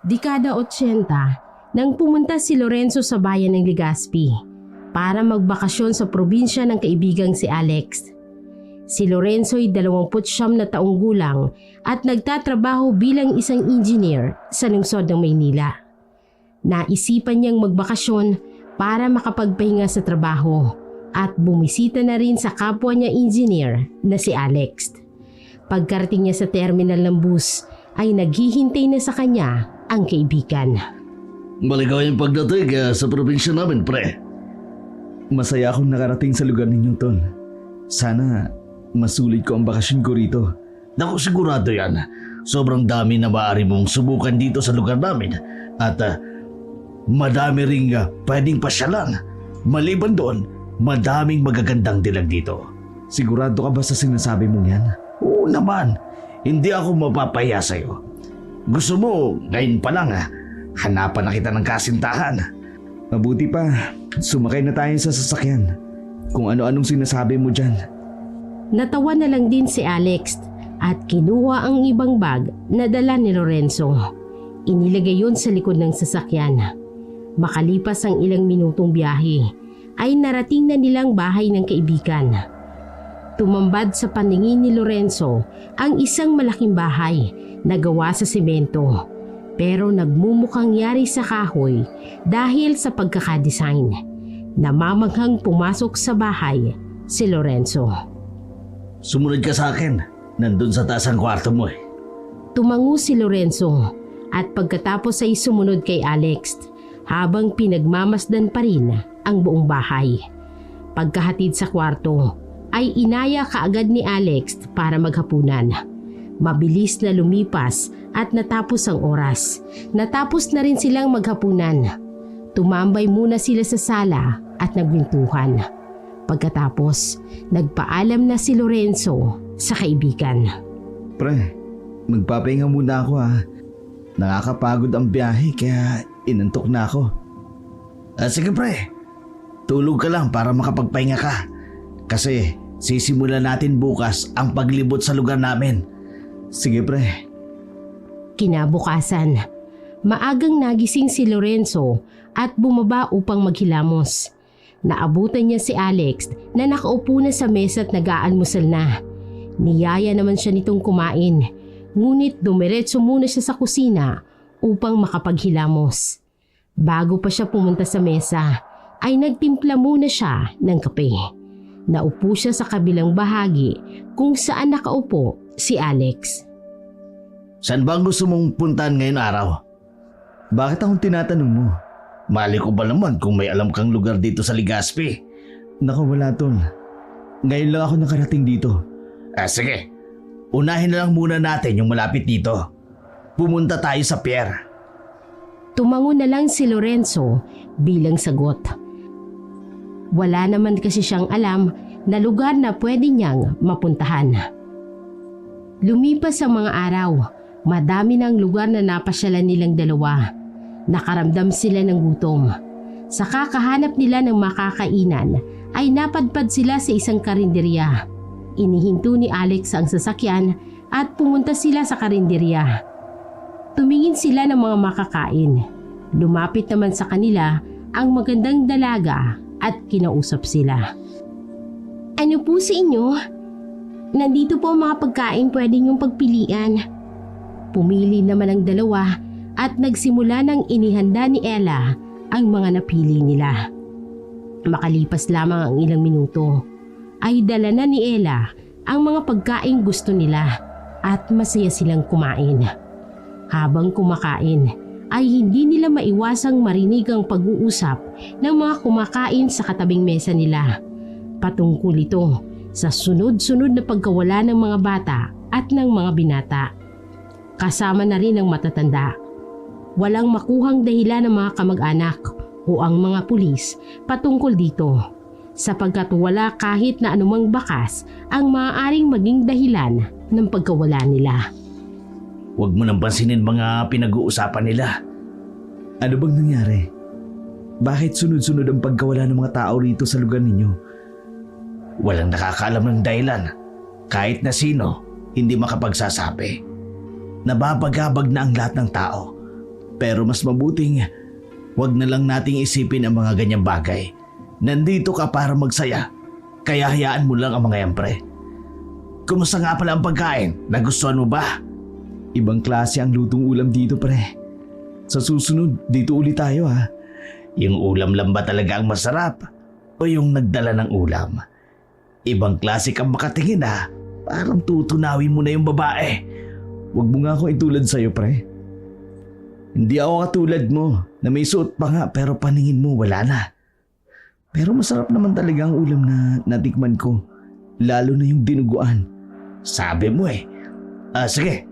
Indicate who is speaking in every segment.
Speaker 1: Dekada 80 nang pumunta si Lorenzo sa bayan ng Legazpi para magbakasyon sa probinsya ng kaibigang si Alex. Si Lorenzo ay 29 na taong gulang at nagtatrabaho bilang isang engineer sa lungsod ng Maynila. Naisipan niyang magbakasyon para makapagpahinga sa trabaho at bumisita na rin sa kapwa niya engineer na si Alex. Pagkarating niya sa terminal ng bus ay naghihintay na sa kanya ang kaibigan.
Speaker 2: Maligayang pagdating sa probinsya namin, pre.
Speaker 3: Masaya akong nakarating sa lugar ninyo, Tol. Sana masulit ko ang bakasyon ko rito.
Speaker 2: Naku, sigurado yan. Sobrang dami na maaari mong subukan dito sa lugar namin. At madami ring pwedeng pasyalan. Maliban doon, madaming magagandang dilag dito.
Speaker 3: Sigurado ka ba sa sinasabi mong yan?
Speaker 2: Oo naman. Hindi ako mapapahiya sa'yo. Gusto mo, ngayon pa lang hanapan na kita ng kasintahan.
Speaker 3: Mabuti pa, sumakay na tayo sa sasakyan. Kung ano-anong sinasabi mo dyan.
Speaker 1: Natawa na lang din si Alex at kinuha ang ibang bag na dala ni Lorenzo. Inilagay yun sa likod ng sasakyan. Makalipas ang ilang minutong biyahe, ay narating na nilang bahay ng kaibigan. Tumambad sa paningin ni Lorenzo ang isang malaking bahay na gawa sa semento, pero nagmumukhang yari sa kahoy dahil sa pagkakadesign. Namamaghang pumasok sa bahay si Lorenzo.
Speaker 2: Sumunod ka sa akin. Nandun sa taas ang kwarto mo eh.
Speaker 1: Tumango si Lorenzo at pagkatapos ay sumunod kay Alex habang pinagmamasdan pa rin ang buong bahay. Pagkahatid sa kwarto ay inaya kaagad ni Alex para maghapunan. Mabilis na lumipas at natapos ang oras. Natapos na rin silang maghapunan. Tumambay muna sila sa sala at nagkwentuhan. Pagkatapos, nagpaalam na si Lorenzo sa kaibigan.
Speaker 3: Pre, magpapahinga muna ako ha. Nakakapagod ang biyahe kaya inantok na ako.
Speaker 2: Sige pre, tulog ka lang para makapagpahinga ka. Kasi sisimulan natin bukas ang paglibot sa lugar namin.
Speaker 3: Sige pre.
Speaker 1: Kinabukasan, maagang nagising si Lorenzo at bumaba upang maghilamos. Naabutan niya si Alex na nakaupo na sa mesa at nag-aalmusal na. Niyaya naman siya nitong kumain, ngunit dumiretso muna siya sa kusina upang makapaghilamos. Bago pa siya pumunta sa mesa, ay nagtimpla muna siya ng kape. Naupo siya sa kabilang bahagi kung saan nakaupo si Alex.
Speaker 2: Saan ba gusto mong puntahan ngayon araw?
Speaker 3: Bakit akong tinatanong mo?
Speaker 2: Mali ko ba naman kung may alam kang lugar dito sa Legazpi?
Speaker 3: Naku, wala Tol. Ngayon lang ako nakarating dito.
Speaker 2: Sige. Unahin na lang muna natin yung malapit dito. Pumunta tayo sa pier.
Speaker 1: Tumango na lang si Lorenzo bilang sagot. Wala naman kasi siyang alam na lugar na pwede niyang mapuntahan. Lumipas ang mga araw, madami ng lugar na napasyalan nilang dalawa. Nakaramdam sila ng gutom. Sa kakahanap nila ng makakainan ay napadpad sila sa isang karinderya. Inihinto ni Alex ang sasakyan at pumunta sila sa karinderya. Tumingin sila ng mga makakain. Lumapit naman sa kanila ang magandang dalaga at kinausap sila. Ano po sa inyo? Nandito po ang mga pagkain pwede niyong pagpilian. Pumili naman ang dalawa at nagsimula ng inihanda ni Ella ang mga napili nila. Makalipas lamang ang ilang minuto, ay dala na ni Ella ang mga pagkain gusto nila at masaya silang kumain. Habang kumakain, ay hindi nila maiwasang marinig ang pag-uusap ng mga kumakain sa katabing mesa nila. Patungkol ito sa sunod-sunod na pagkawala ng mga bata at ng mga binata. Kasama na rin ang matatanda. Walang makuhang dahilan ng mga kamag-anak o ang mga pulis patungkol dito, sapagkat wala kahit na anumang bakas ang maaaring maging dahilan ng pagkawala nila.
Speaker 2: Huwag mo nang pansinin mga pinag-uusapan nila.
Speaker 3: Ano bang nangyari? Bakit sunod-sunod ang pagkawala ng mga tao rito sa lugar ninyo?
Speaker 2: Walang nakakaalam ng dahilan. Kahit na sino, hindi makapagsasabi. Nababagabag na ang lahat ng tao. Pero mas mabuting, wag na lang nating isipin ang mga ganyang bagay. Nandito ka para magsaya, kaya hayaan mo lang ang mga yan, pre. Kumusta nga pala ang pagkain? Nagustuhan mo ba?
Speaker 3: Ibang klase ang lutong ulam dito, pre. Sa susunod, dito ulit tayo ha.
Speaker 2: Yung ulam lang ba talaga ang masarap? O yung nagdala ng ulam? Ibang klase kang makatingin ha. Parang tutunawin mo na yung babae.
Speaker 3: Huwag mo nga akong itulad sa'yo, pre. Hindi ako katulad mo na may suot pa nga pero paningin mo wala na. Pero masarap naman talaga ang ulam na natikman ko. Lalo na yung dinuguan.
Speaker 2: Sabi mo eh. Sige,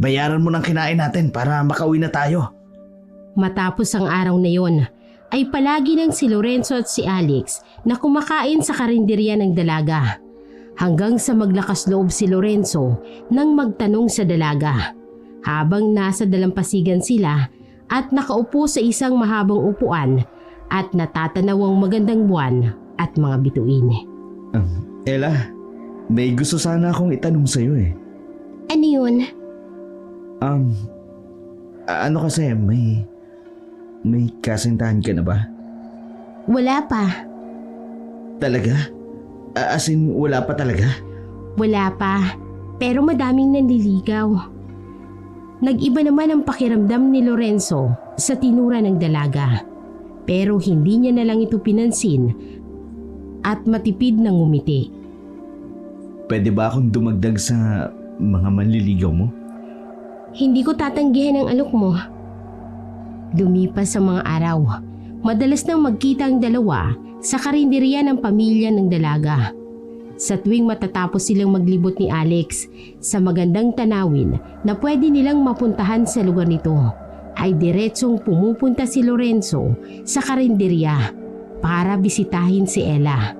Speaker 2: bayaran mo ng kinain natin para makauwi na tayo.
Speaker 1: Matapos ang araw na yon, ay palagi ng si Lorenzo at si Alex na kumakain sa karinderya ng dalaga. Hanggang sa maglakas loob si Lorenzo nang magtanong sa dalaga. Habang nasa dalampasigan sila at nakaupo sa isang mahabang upuan at natatanaw ang magandang buwan at mga bituin.
Speaker 3: Ella, may gusto sana akong itanong sa'yo eh.
Speaker 1: Ano yun?
Speaker 3: Ano kasi, may kasintahan ka na ba?
Speaker 1: Wala pa.
Speaker 3: Talaga? As in, wala pa talaga?
Speaker 1: Wala pa. Pero madaming nanliligaw. Nag-iba naman ang pakiramdam ni Lorenzo sa tinura ng dalaga. Pero hindi niya na lang ito pinansin at matipid na ngumiti.
Speaker 3: Pwede ba akong dumagdag sa mga manliligaw mo?
Speaker 1: Hindi ko tatanggihan ang alok mo. Lumipas ang mga araw. Madalas nang magkita ang dalawa sa karinderya ng pamilya ng dalaga. Sa tuwing matatapos silang maglibot ni Alex sa magandang tanawin na pwede nilang mapuntahan sa lugar nito, ay diretsong pumupunta si Lorenzo sa karinderya para bisitahin si Ella.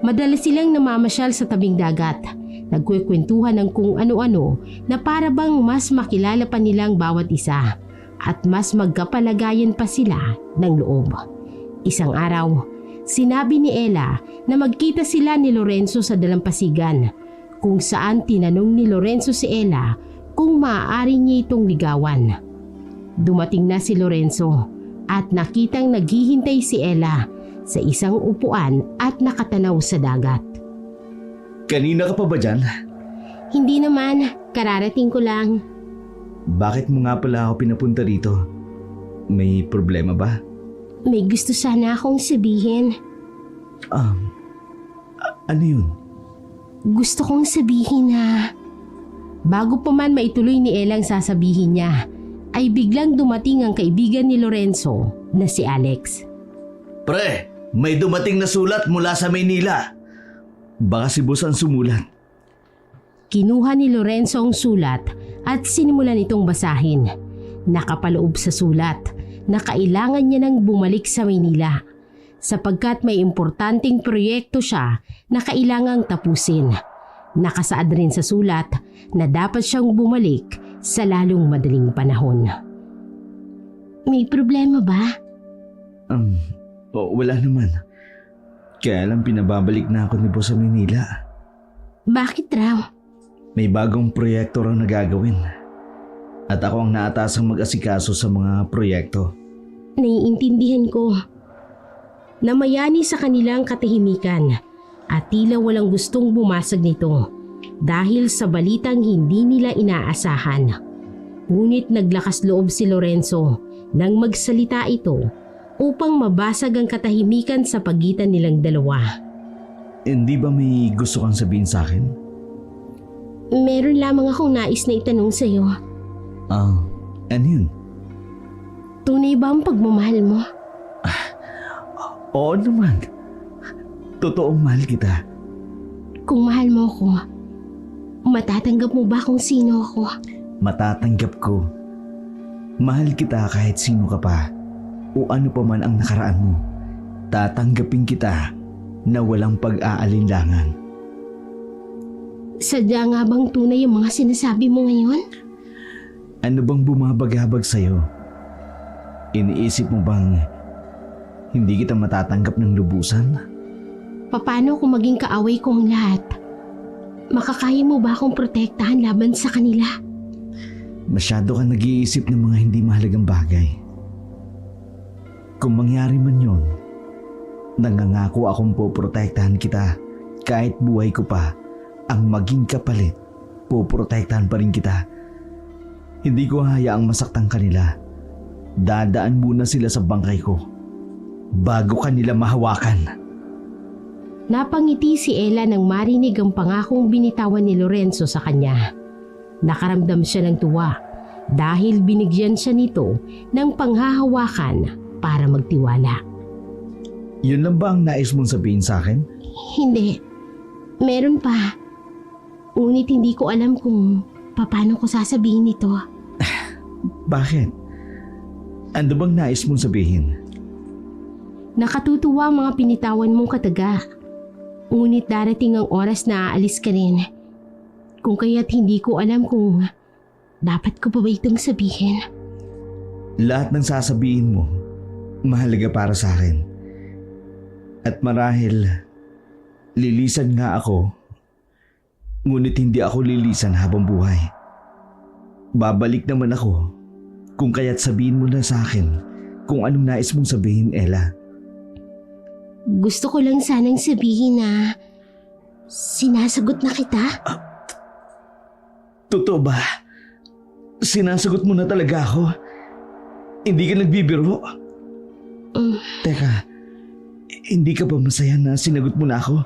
Speaker 1: Madalas silang namamasyal sa tabing dagat, nagkwekwentuhan ng kung ano-ano na para bang mas makilala pa nilang bawat isa at mas magkapalagayan pa sila ng loob. Isang araw, sinabi ni Ella na magkita sila ni Lorenzo sa dalampasigan, kung saan tinanong ni Lorenzo si Ella kung maaari niya itong ligawan. Dumating na si Lorenzo at nakitang naghihintay si Ella sa isang upuan at nakatanaw sa dagat.
Speaker 3: Kanina ka pa ba dyan?
Speaker 1: Hindi naman, kararating ko lang.
Speaker 3: Bakit mo nga pala ako pinapunta rito? May problema ba?
Speaker 1: May gusto sana akong sabihin.
Speaker 3: Ano yun?
Speaker 1: Gusto kong sabihin na bago pa man maituloy ni Ella ang sasabihin niya, ay biglang dumating ang kaibigan ni Lorenzo na si Alex.
Speaker 2: Pre, may dumating na sulat mula sa Maynila.
Speaker 3: Baka si boss ang sumulat.
Speaker 1: Kinuha ni Lorenzo ang sulat at sinimulan itong basahin. Nakapaloob sa sulat na kailangan niya nang bumalik sa Maynila sapagkat may importanteng proyekto siya na kailangang tapusin. Nakasaad rin sa sulat na dapat siyang bumalik sa lalong madaling panahon. May problema ba?
Speaker 3: Wala naman. Kaya lang pinababalik na ako ni boss sa Manila.
Speaker 1: Bakit raw?
Speaker 3: May bagong proyekto raw na gagawin. At ako ang naatasang mag-asikaso sa mga proyekto.
Speaker 1: Naiintindihan ko. Namayani sa kanilang katahimikan at tila walang gustong bumasag nito dahil sa balitang hindi nila inaasahan. Ngunit naglakas loob si Lorenzo nang magsalita ito upang mabasag ang katahimikan sa pagitan nilang dalawa.
Speaker 3: Hindi ba may gusto kang sabihin sa akin?
Speaker 1: Meron lamang akong nais na itanong sa iyo.
Speaker 3: Ano yun?
Speaker 1: Tunay ba ang pagmamahal mo?
Speaker 3: Oo naman. Totoong mahal kita.
Speaker 1: Kung mahal mo ako, matatanggap mo ba kung sino ako?
Speaker 3: Matatanggap ko. Mahal kita kahit sino ka pa o ano pa man ang nakaraan mo. Tatanggapin kita na walang pag-aalinlangan.
Speaker 1: Sadya nga bang tunay yung mga sinasabi mo ngayon?
Speaker 3: Ano bang bumabagabag sa'yo? Iniisip mo bang hindi kita matatanggap ng lubusan?
Speaker 1: Paano kung maging kaaway ko ang lahat? Makakaya mo ba akong protektahan laban sa kanila?
Speaker 3: Masyado ka nag-iisip ng mga hindi mahalagang bagay. Kung mangyari man yon, nangangako akong poprotektahan kita kahit buhay ko pa ang maging kapalit. Poprotektahan pa rin kita. Hindi ko hayaang masaktan kanila. Dadaan muna sila sa bangkay ko bago kanila mahawakan.
Speaker 1: Napangiti si Ella nang marinig ang pangakong binitawan ni Lorenzo sa kanya. Nakaramdam siya ng tuwa dahil binigyan siya nito ng panghahawakan para magtiwala.
Speaker 3: Yun lang ba ang nais mong sabihin sa akin?
Speaker 1: Hindi. Meron pa. Ngunit hindi ko alam kung paano ko sasabihin ito.
Speaker 3: Bakit? Ano bang nais mong sabihin?
Speaker 1: Nakatutuwa ang mga pinitawan mong kataga. Ngunit darating ang oras na aalis ka rin. Kung kaya't hindi ko alam kung dapat ko pa ba itong sabihin.
Speaker 3: Lahat ng sasabihin mo, mahalaga para sa akin. At marahil, lilisan nga ako, ngunit hindi ako lilisan habang buhay. Babalik naman ako, kung kaya't sabihin mo na sa akin kung anong nais mong sabihin, Ella.
Speaker 1: Gusto ko lang sanang sabihin na sinasagot na kita.
Speaker 3: Totoo ba? Sinasagot mo na talaga ako? Hindi ka nagbibiro? Teka, hindi ka ba masaya na sinagot mo na ako?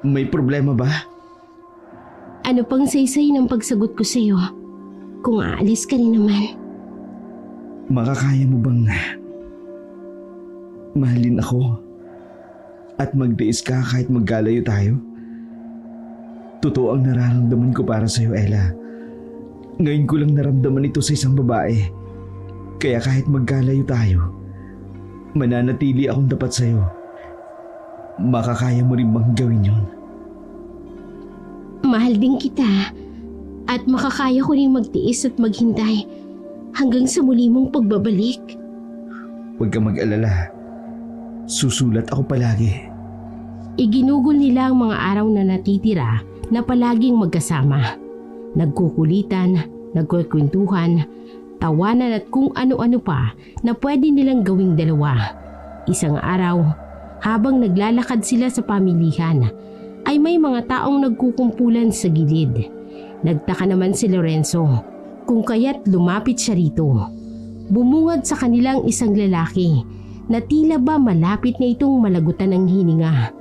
Speaker 3: May problema ba?
Speaker 1: Ano pang saysay ng pagsagot ko sa'yo? Kung aalis ka rin naman.
Speaker 3: Makakaya mo bang mahalin ako at magtiis ka kahit maggalayo tayo? Totoo ang nararamdaman ko para sa'yo, Ella. Ngayon ko lang naramdaman ito sa isang babae. Kaya kahit maggalayo tayo, mananatili akong tapat sa'yo. Makakaya mo rin bang gawin yon?
Speaker 1: Mahal din kita at makakaya ko rin magtiis at maghintay hanggang sa muli mong pagbabalik.
Speaker 3: Huwag ka mag-alala. Susulat ako palagi.
Speaker 1: Iginugol nila ang mga araw na natitira na palaging magkasama. Nagkukulitan, nagkukwentuhan, tawanan at kung ano-ano pa na pwede nilang gawing dalawa. Isang araw, habang naglalakad sila sa pamilihan, ay may mga taong nagkukumpulan sa gilid. Nagtaka naman si Lorenzo kung kaya't lumapit siya rito. Bumungad sa kanilang isang lalaki na tila ba malapit na itong malagutan ng hininga.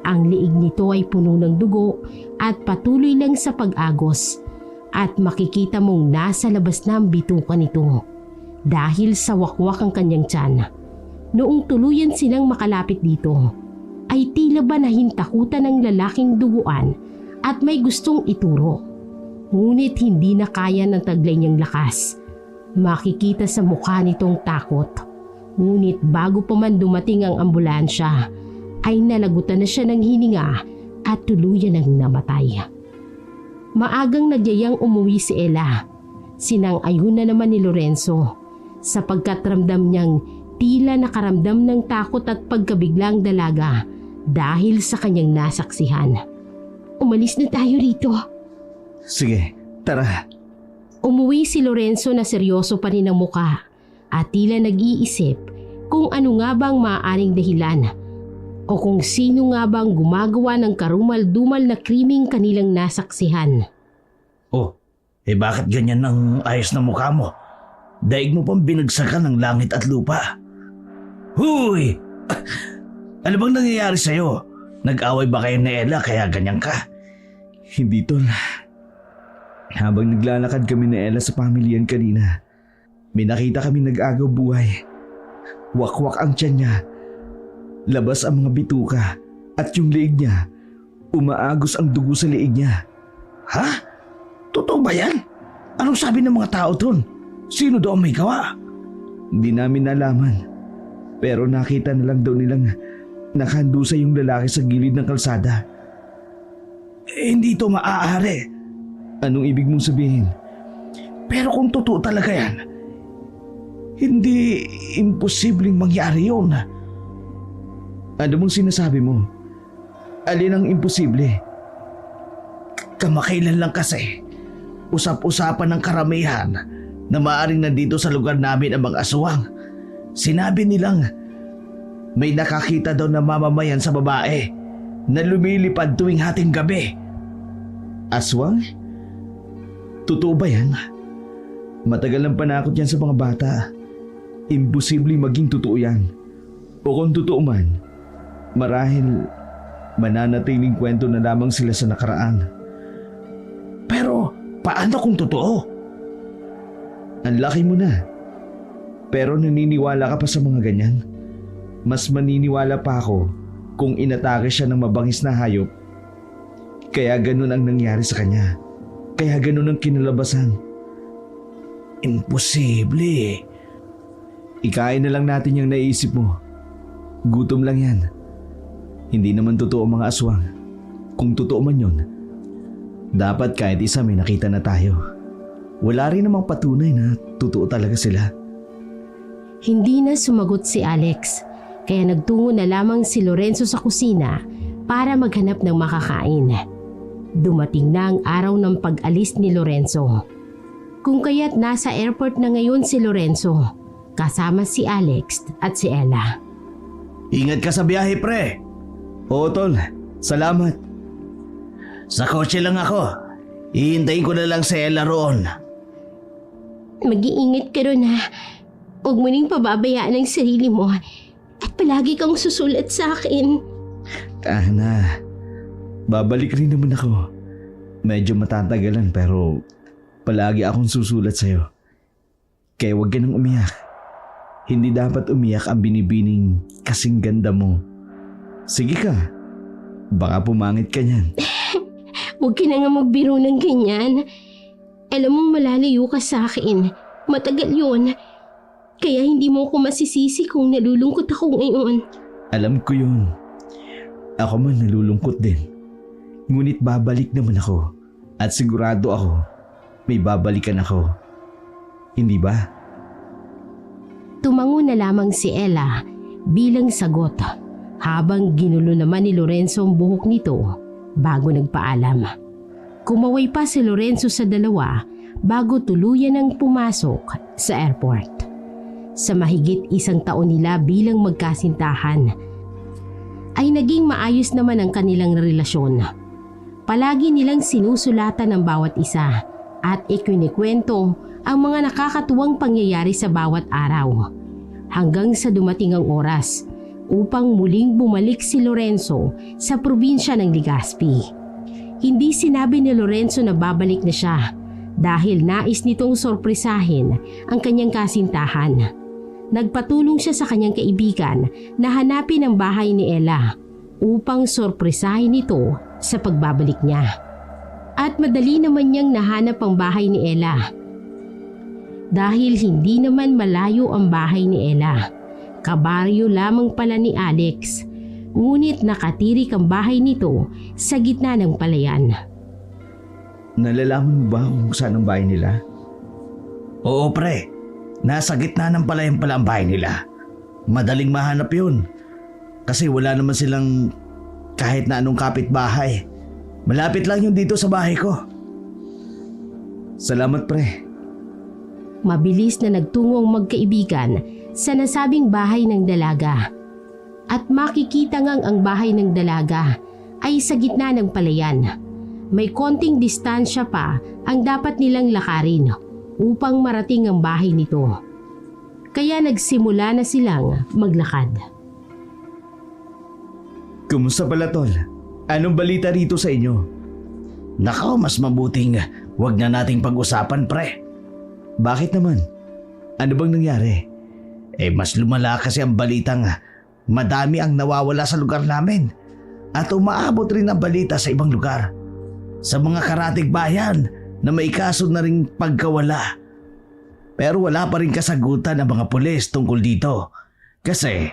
Speaker 1: Ang liig nito ay puno ng dugo at patuloy lang sa pag-agos at makikita mong nasa labas na ang bituka nito dahil sa wakwak ang kanyang tiyan. Noong tuluyan silang makalapit dito ay tila ba nahintakutan ng lalaking duguan at may gustong ituro. Ngunit hindi na kaya ng taglay niyang lakas. Makikita sa mukha nitong takot. Ngunit bago pa man dumating ang ambulansya, ay nalagutan na siya ng hininga at tuluyan ng namatay. Maagang nagyayang umuwi si Ella. Sinang-ayun na naman ni Lorenzo sapagkat ramdam niyang tila nakaramdam ng takot at pagkabiglang dalaga dahil sa kanyang nasaksihan. Umalis na tayo rito.
Speaker 3: Sige, tara.
Speaker 1: Umuwi si Lorenzo na seryoso pa rin ang muka at tila nag-iisip kung ano nga bang maaaring dahilan o kung sino nga bang gumagawa ng karumal-dumal na krimeng kanilang nasaksihan.
Speaker 2: Oh, bakit ganyan ang ayos na mukha mo? Daig mo pang binagsakan ng langit at lupa. Huy! Ano bang nangyayari sa'yo? Nag-away ba kayo ni Ella kaya ganyan ka?
Speaker 3: Hindi, tol. Habang naglalakad kami ni Ella sa pamilyan kanina, may nakita kami nag-agaw buhay. Wakwak ang tiyan niya. Labas ang mga bituka at yung liig niya, umaagos ang dugo sa liig niya.
Speaker 2: Ha? Totoo ba yan? Anong sabi ng mga tao dun? Sino daw ang may gawa?
Speaker 3: Hindi namin nalaman. Pero nakita na lang daw nilang nakahandusa yung lalaki sa gilid ng kalsada.
Speaker 2: Hindi ito maaari.
Speaker 3: Anong ibig mong sabihin?
Speaker 2: Pero kung totoo talaga yan, hindi imposibleng mangyari yun.
Speaker 3: Ano mong sinasabi mo? Alin ang imposible?
Speaker 2: Kamakailan lang kasi, usap-usapan ng karamihan na maaaring nandito sa lugar namin ang mga aswang. Sinabi nilang may nakakita daw na mamamayan sa babae na lumilipad tuwing hating gabi.
Speaker 3: Aswang? Totoo ba yan? Matagal ng panakot yan sa mga bata. Imposible maging totoo yan. O kung totoo man, marahil mananatiling kwento na lamang sila sa nakaraan.
Speaker 2: Pero paano kung totoo?
Speaker 3: Ang laki mo na. Pero naniniwala ka pa sa mga ganyan? Mas maniniwala pa ako kung inatake siya ng mabangis na hayop. Kaya ganun ang nangyari sa kanya. Kaya ganun ang kinalabasan.
Speaker 2: Imposible.
Speaker 3: Ikain na lang natin yung naisip mo. Gutom lang yan. Hindi naman totoo ang mga aswang. Kung totoo man yun, dapat kahit isa may nakita na tayo. Wala rin namang patunay na totoo talaga sila.
Speaker 1: Hindi na sumagot si Alex, kaya nagtungo na lamang si Lorenzo sa kusina para maghanap ng makakain. Dumating na ang araw ng pag-alis ni Lorenzo. Kung kaya't nasa airport na ngayon si Lorenzo, kasama si Alex at si Ella.
Speaker 2: Ingat ka sa biyahe, pre.
Speaker 3: Oo, tol. Salamat.
Speaker 2: Sa kotse lang ako. Ihintayin ko na lang si Ella roon.
Speaker 1: Mag-iingat ka ron, ha. Huwag mo ning pababayaan ang sarili mo at palagi kang susulat sa akin.
Speaker 3: Na. Babalik rin naman ako. Medyo matatagalan pero palagi akong susulat sa'yo. Kaya huwag ka nang umiyak. Hindi dapat umiyak ang binibining kasing ganda mo. Sige ka. Baka pumangit ka niyan.
Speaker 1: Huwag ka na nga magbiro ng ganyan. Alam mong malalayo ka sa akin. Matagal yun. Kaya hindi mo ako masisisi kung nalulungkot ako ngayon.
Speaker 3: Alam ko yun. Ako man nalulungkot din. Ngunit babalik naman ako. At sigurado ako, may babalikan ako. Hindi ba?
Speaker 1: Tumango na lamang si Ella bilang sagot habang ginulo naman ni Lorenzo ang buhok nito bago nagpaalam. Kumaway pa si Lorenzo sa dalawa bago tuluyan ang pumasok sa airport. Sa mahigit 1 taon nila bilang magkasintahan, ay naging maayos naman ang kanilang relasyon. Palagi nilang sinusulatan ng bawat isa at ikinikwento ang mga nakakatuwang pangyayari sa bawat araw. Hanggang sa dumating ang oras upang muling bumalik si Lorenzo sa probinsya ng Legazpi. Hindi sinabi ni Lorenzo na babalik na siya dahil nais nitong sorpresahin ang kanyang kasintahan. Nagpatulong siya sa kanyang kaibigan na hanapin ang bahay ni Ella upang sorpresahin ito sa pagbabalik niya. At madali naman niyang nahanap ang bahay ni Ella. Dahil hindi naman malayo ang bahay ni Ella. Kabaryo lamang pala ni Alex. Ngunit nakatirik ang bahay nito sa gitna ng palayan.
Speaker 3: Nalalaman mo ba kung saan ang bahay nila?
Speaker 2: Oo, pre. Nasa gitna ng palayan pala ang bahay nila. Madaling mahanap yun. Kasi wala naman silang kahit na anong kapitbahay. Malapit lang yun dito sa bahay ko.
Speaker 3: Salamat, pre.
Speaker 1: Mabilis na nagtungo ang magkaibigan sa nasabing bahay ng dalaga. At makikita ngang ang bahay ng dalaga ay sa gitna ng palayan. May konting distansya pa ang dapat nilang lakarin upang marating ang bahay nito. Kaya nagsimula na silang maglakad.
Speaker 3: Kumusta pala, tol? Anong balita rito sa inyo?
Speaker 2: Nako, mas mabuting wag na nating pag-usapan, pre.
Speaker 3: Bakit naman? Ano bang nangyari?
Speaker 2: Mas lumala kasi ang balitang madami ang nawawala sa lugar namin. At umaabot rin ang balita sa ibang lugar. Sa mga karatig bayan na may kaso na ring pagkawala. Pero wala pa rin kasagutan ng mga pulis tungkol dito. Kasi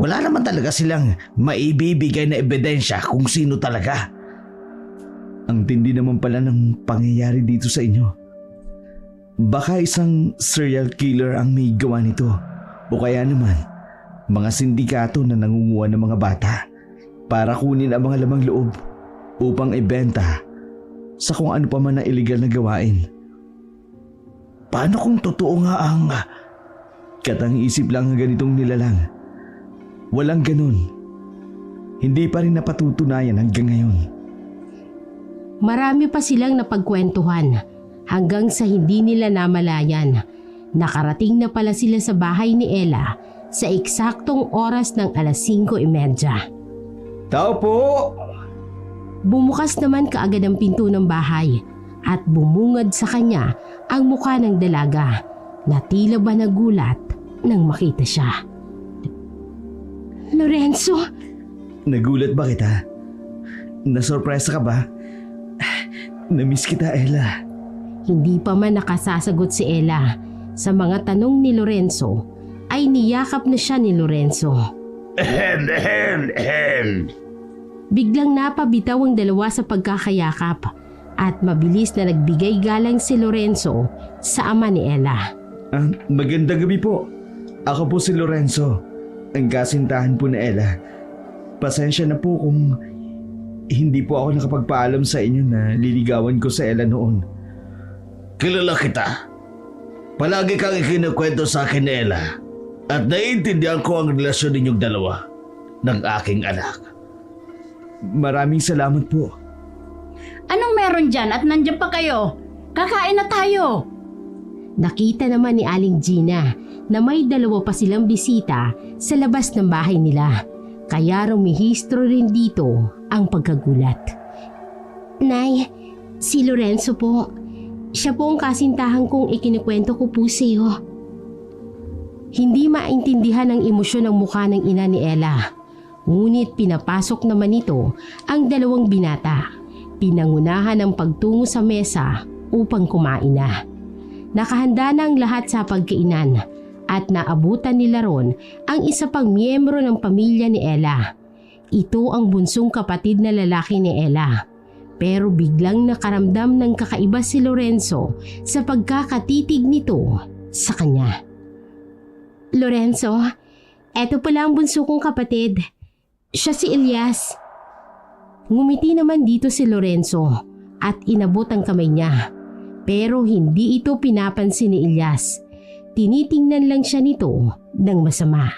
Speaker 2: wala naman talaga silang maibibigay na ebidensya kung sino talaga.
Speaker 3: Ang tindi naman pala ng pangyayari dito sa inyo. Baka isang serial killer ang may gawa nito o kaya naman mga sindikato na nangunguha ng mga bata para kunin ang mga lamang loob upang ibenta sa kung ano pa man na illegal na gawain.
Speaker 2: paano kung totoo nga ang...
Speaker 3: Katang isip lang ang ganitong nilalang. Walang ganun. Hindi pa rin napatutunayan hanggang ngayon.
Speaker 1: Marami pa silang napagkwentuhan hanggang sa hindi nila namalayan. Nakarating na pala sila sa bahay ni Ella sa eksaktong oras ng 5:30.
Speaker 3: Tao po!
Speaker 1: Bumukas naman kaagad ang pinto ng bahay at bumungad sa kanya ang mukha ng dalaga na tila ba nagulat nang makita siya. Lorenzo!
Speaker 3: Nagulat ba kita? Nasurpresa ka ba? Namiss kita, Ella.
Speaker 1: Hindi pa man nakasasagot si Ella sa mga tanong ni Lorenzo ay niyakap na siya ni Lorenzo. Biglang napabitaw ang dalawa sa pagkakayakap at mabilis na nagbigay galang si Lorenzo sa ama ni Ella.
Speaker 3: Magandang gabi po. Ako po si Lorenzo, ang kasintahan po ni Ella. Pasensya na po kung hindi po ako nakapagpaalam sa inyo na liligawan ko sa Ella noon.
Speaker 2: Kilala kita. Palagi kang ikinukwento sa akin ni Ella at naiintindihan ko ang relasyon ninyong dalawa ng aking anak.
Speaker 3: Maraming salamat po.
Speaker 4: Anong meron dyan at nandiyan pa kayo? Kakain na tayo.
Speaker 1: Nakita naman ni Aling Gina na may dalawa pa silang bisita sa labas ng bahay nila. Kaya rumihistro rin dito ang pagkagulat. Nay, si Lorenzo po. Siya po ang kasintahan kong ikinikwento ko po sa iyo. Hindi maintindihan ang emosyon ng mukha ng ina ni Ella. Ngunit pinapasok naman nito ang dalawang binata. Pinangunahan ang pagtungo sa mesa upang kumain na. Nakahanda na ang lahat sa pagkainan at naabutan nila ron ang isa pang miyembro ng pamilya ni Ella. Ito ang bunsong kapatid na lalaki ni Ella. Pero biglang nakaramdam ng kakaiba si Lorenzo sa pagkakatitig nito sa kanya. Lorenzo, eto pala ang bunso kong kapatid. Siya si Elias. Ngumiti naman dito si Lorenzo at inabot ang kamay niya. Pero hindi ito pinapansin ni Elias. Tinitingnan lang siya nito ng masama.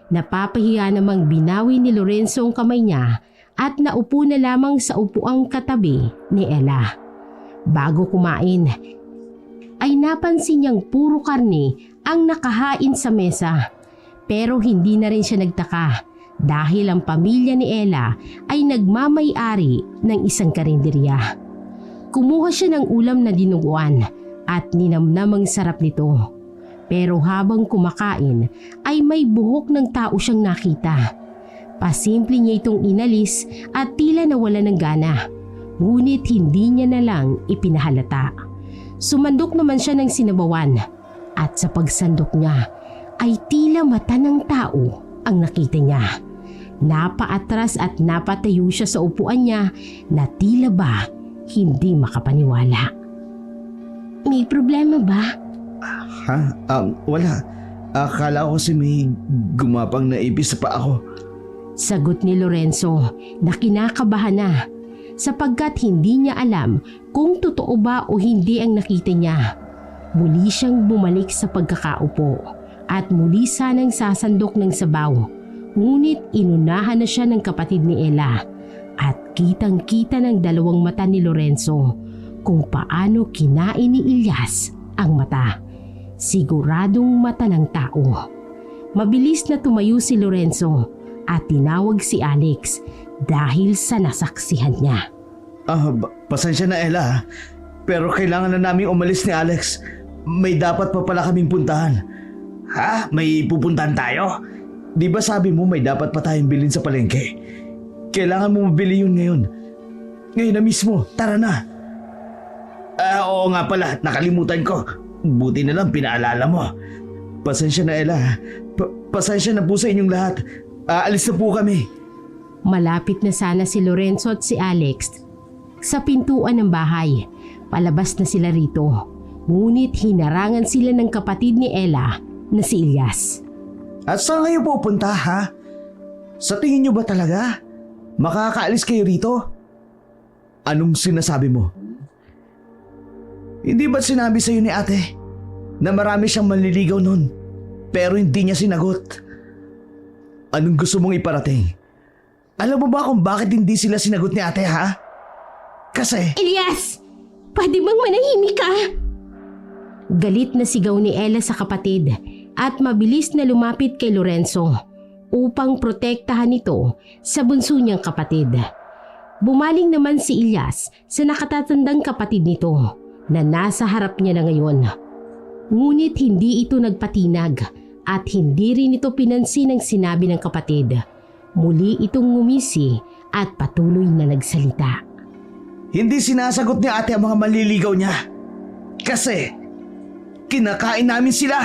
Speaker 1: Napapahiya namang binawi ni Lorenzo ang kamay niya at naupo na lamang sa upuang katabi ni Ella. Bago kumain, ay napansin niyang puro karne ang nakahain sa mesa. Pero hindi na rin siya nagtaka dahil ang pamilya ni Ella ay nagmamay-ari ng isang karinderya. Kumuha siya ng ulam na dinuguan at ninamnam ang sarap nito. Pero habang kumakain ay may buhok ng tao siyang nakita. Pasimple niya itong inalis at tila nawala ng gana. Ngunit hindi niya na lang ipinahalata. Sumandok naman siya ng sinabawan at sa pagsandok niya ay tila mata ng tao ang nakita niya. Napaatras at napatayo siya sa upuan niya na tila ba hindi makapaniwala. May problema ba?
Speaker 3: Ha? Wala. Akala ko kasi may gumapang na ipis sa paa ko.
Speaker 1: Sagot ni Lorenzo na kinakabahan na sapagkat hindi niya alam kung totoo ba o hindi ang nakita niya. Muli siyang bumalik sa pagkakaupo at muli sanang sasandok ng sabaw. Ngunit inunahan na siya ng kapatid ni Ella at kitang-kita ng dalawang mata ni Lorenzo kung paano kinain ni Elias ang mata. Siguradong mata ng tao. Mabilis na tumayo si Lorenzo at tinawag si Alex dahil sa nasaksihan niya.
Speaker 3: Pasensya na, Ella. Pero kailangan na naming umalis ni Alex. May dapat pa pala kaming puntahan.
Speaker 2: Ha? May pupuntahan tayo?
Speaker 3: Di ba sabi mo may dapat pa tayong bilhin sa palengke? Kailangan mo mabili yun ngayon. Ngayon na mismo. Tara na.
Speaker 2: Oo nga pala. Nakalimutan ko. Buti na lang pinaalala mo.
Speaker 3: Pasensya na, Ella. Pasensya na po sa inyong lahat. Aalis na po kami.
Speaker 1: Malapit na sana si Lorenzo at si Alex sa pintuan ng bahay. Palabas na sila rito. Ngunit hinarangan sila ng kapatid ni Ella na si Elias.
Speaker 3: At saan kayo pupunta, ha? Sa tingin niyo ba talaga? Makakaalis kayo rito? Anong sinasabi mo? Hindi ba't sinabi sa'yo ni ate na marami siyang manliligaw nun. Pero hindi niya sinagot. Anong gusto mong iparating? Alam mo ba kung bakit hindi sila sinagot ni ate, ha? Kasi...
Speaker 1: Elias! Pwede bang manahimik ka? Galit na sigaw ni Ella sa kapatid at mabilis na lumapit kay Lorenzo upang protektahan ito sa bunso niyang kapatid. Bumaling naman si Elias sa nakatatandang kapatid nito na nasa harap niya na ngayon. Ngunit hindi ito nagpatinag at hindi rin ito pinansin ang sinabi ng kapatid. Muli itong ngumisi at patuloy na nagsalita.
Speaker 3: Hindi sinasagot ni ate ang mga manliligaw niya. Kasi kinakain namin sila.